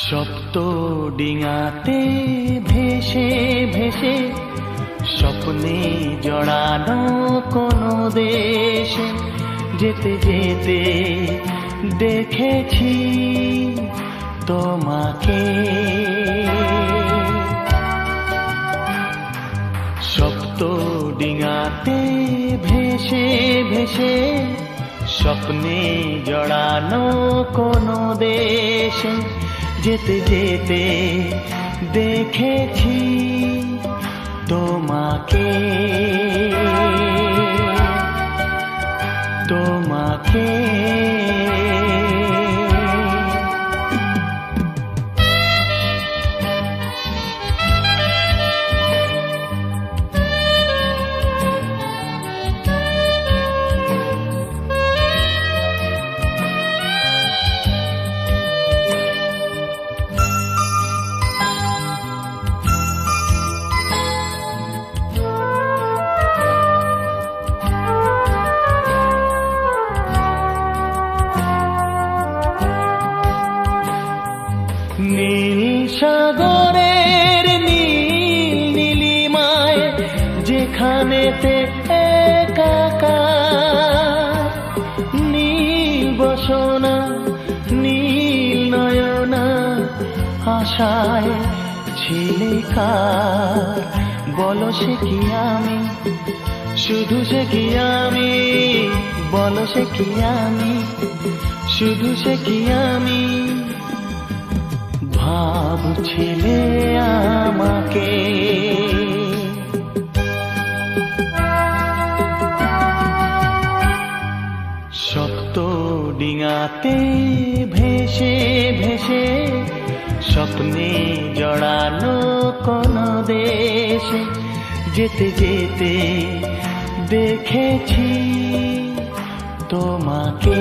সপ্ত ডিঙাতে ভেসে ভেসে স্বপ্নে জড়ানো কোনো দেশে যেতে যেতে দেখেছি তোমাকে। সপ্ত ডিঙাতে ভেসে ভেসে স্বপ্নে জড়ানো কোনো দেশে যেতে যেতে দেখেছি তোমাকে। তোমাকে নীল সাগরের নীল নীলিমায় যেখানেতে একাকার নীল বসনা নীল নয়না আশায় ঝিলিকার। বলো সে কি আমি, শুধু সে কি আমি, বলো সে কি আমি, শুধু সে কি আমি। ভাবছিলে আমাকে সপ্ত ডিঙাতে ভেসে ভেসে স্বপ্নে জড়ানো কোনো দেশে যেতে যেতে দেখেছি তোমাকে,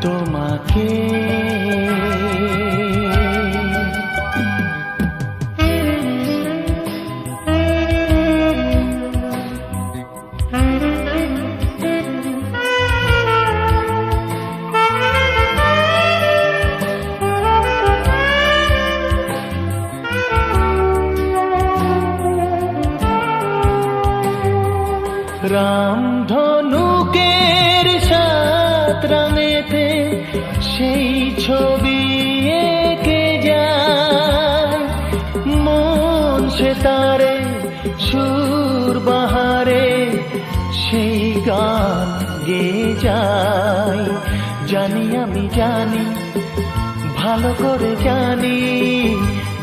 তোমাকে রামধনুকের সাত রঙেতে সেই ছবি এঁকে যায়, মন সে তারে সুর বাহারে সেই গান গেয়ে যায়। জানি আমি জানি, ভালো করে জানি,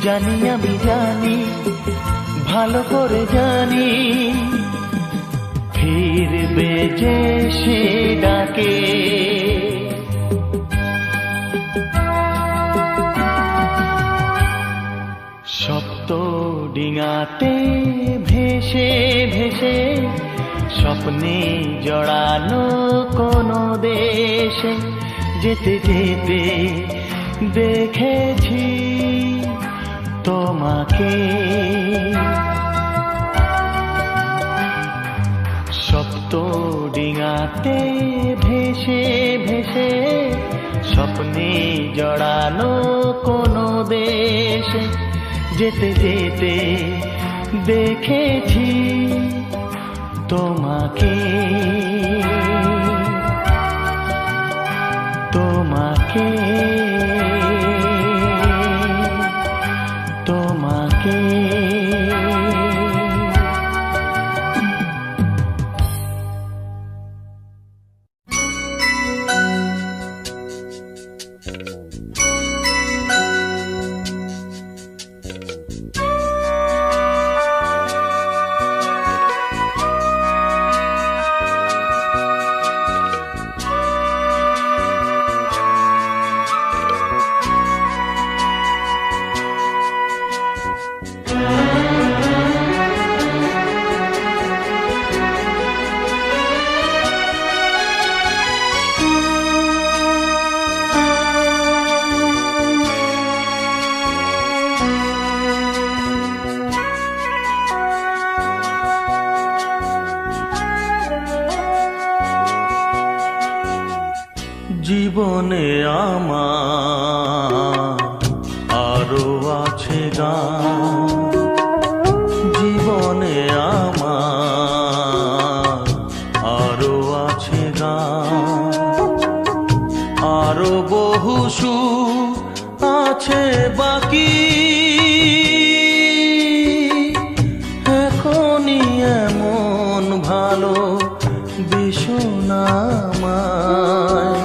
জানি আমি জানি, ভালো করে জানি, ফিরবে যে সে ডাকে। সপ্ত ডিঙাতে ভেসে ভেসে স্বপ্নে জড়ানো কোনো দেশে যেতে যেতে দেখেছি তোমাকে। সপ্ত ডিঙাতে ভেসে ভেসে স্বপ্নে জড়ানো কোনো দেশে যেতে যেতে দেখেছি তোমাকে, তোমাকে, তোমাকে। জীবনে আমার আরো আছে গান, জীবনে আমার আরো আছে গান, আরো বহু সুর আছে বাকি, এখনই এমন ভালো বিষনা আমায়।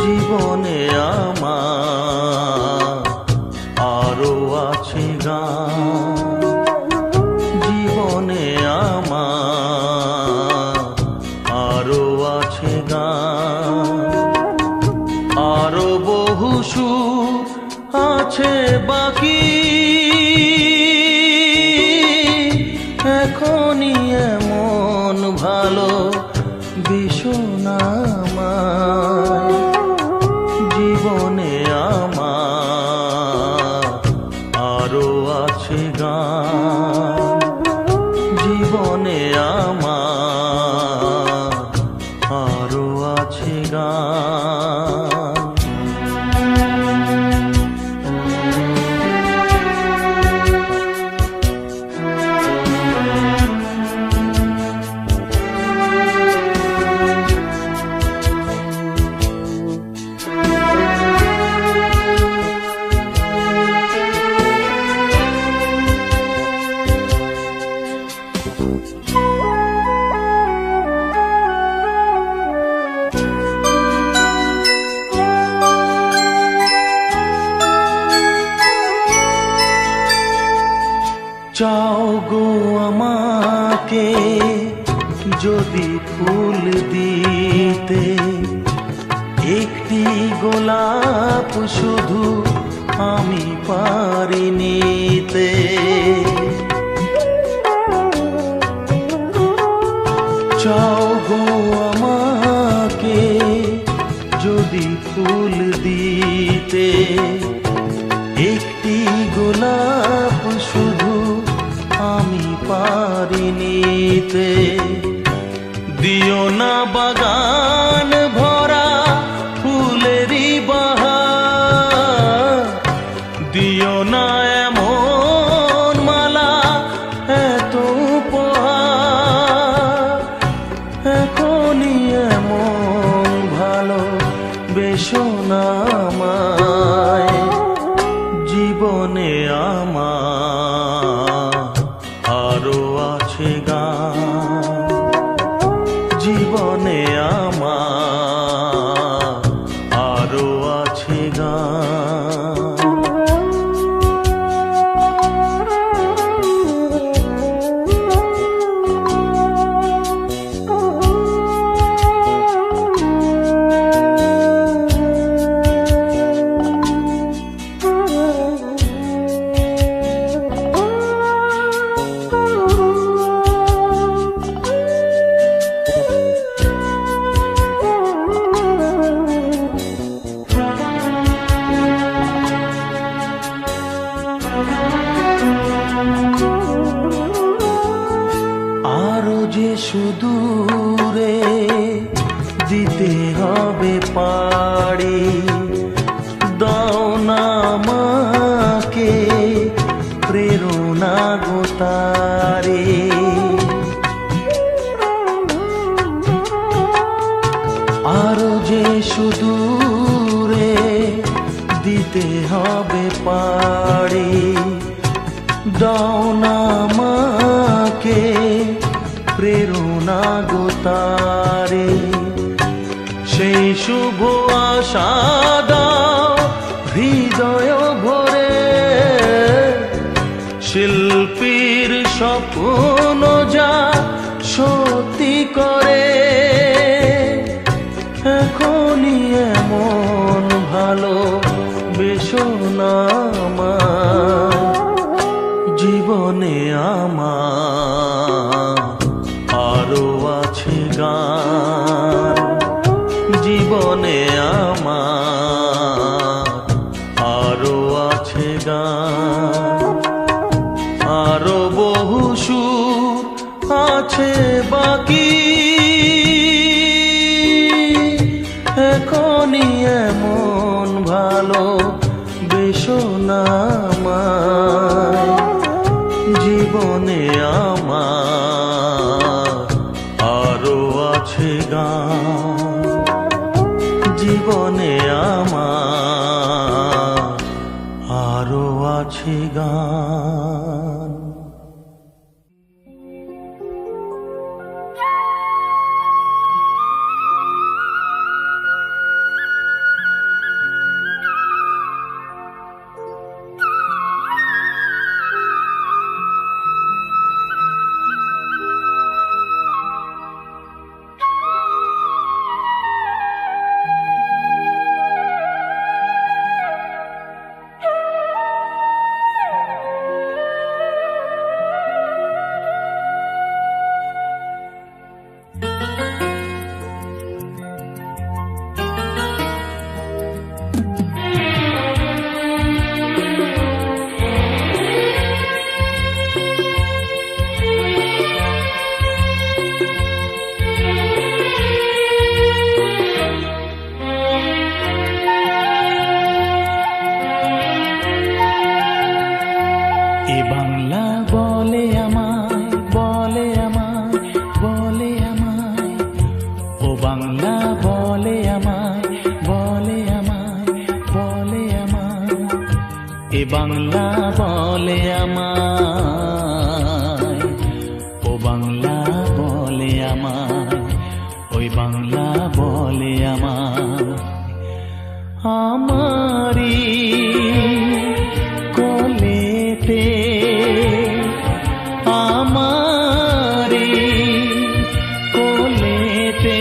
জীবনে আমার আরো আছে গান, জীবনে আমার আরো আছে গান, আরো বহু সুর আছে বাকি, এখনই এমন ভালো বিষনা আমায়। জীবনে আমার আরো আছে গান, জীবনে আমার আরো আছে গান। চাও গো আমাকে যদি ফুল দিতে, একটি গোলাপ শুধু আমি পারি নিতে। চাও গো আমাকে যদি ফুল দিতে, একটি গোলাপ শুধু আমি পারি নিতে। দিও না বাগান ভরা ফুলেরই বাহার, দিও না এমন মালা এত উপহার। এখনই এমন ভালো বেশো না আমায়, জীবনে আমার আরো আছে গান, জীবনে আমার আরো আছে গান। আরো যে সুদূরে দিতে হবে পাড়ি, দাও না আমাকে প্রেরণা গো তারে। আরো যে সুদূরে দিতে হবে পাড়ি, দাও না আমাকে প্রেরণা গো তারে। সেই শুভ আশা দাও হৃদয় ভরে, শিল্পীর স্বপ্ন যা সত্যি করে। এখনই এমন ভালো বেশো না আমায়, জীবনে আমার আরো আছে গান, জীবনে আমার আরো আছে গান। আরো বহু সুর আছে বাকি, এখনই এমন ভালো বেশো না আমায়, জীবনে আমার আরো আছে গান, জীবনে আমার আরো আছে গান। এ বাংলা বলে আমায়, ও বাংলা বলে আমায়, ওই বাংলা বলে আমায়। আমারি কোলেতে আমারি কোলেতে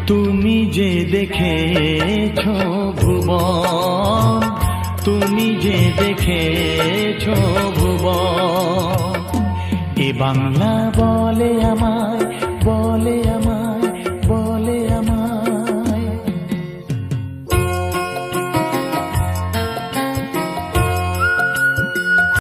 তুমি যে দেখেছো ভুবন, তুমি যে দেখেছো ভুবন, এ বাংলা বলে আমায়, বলে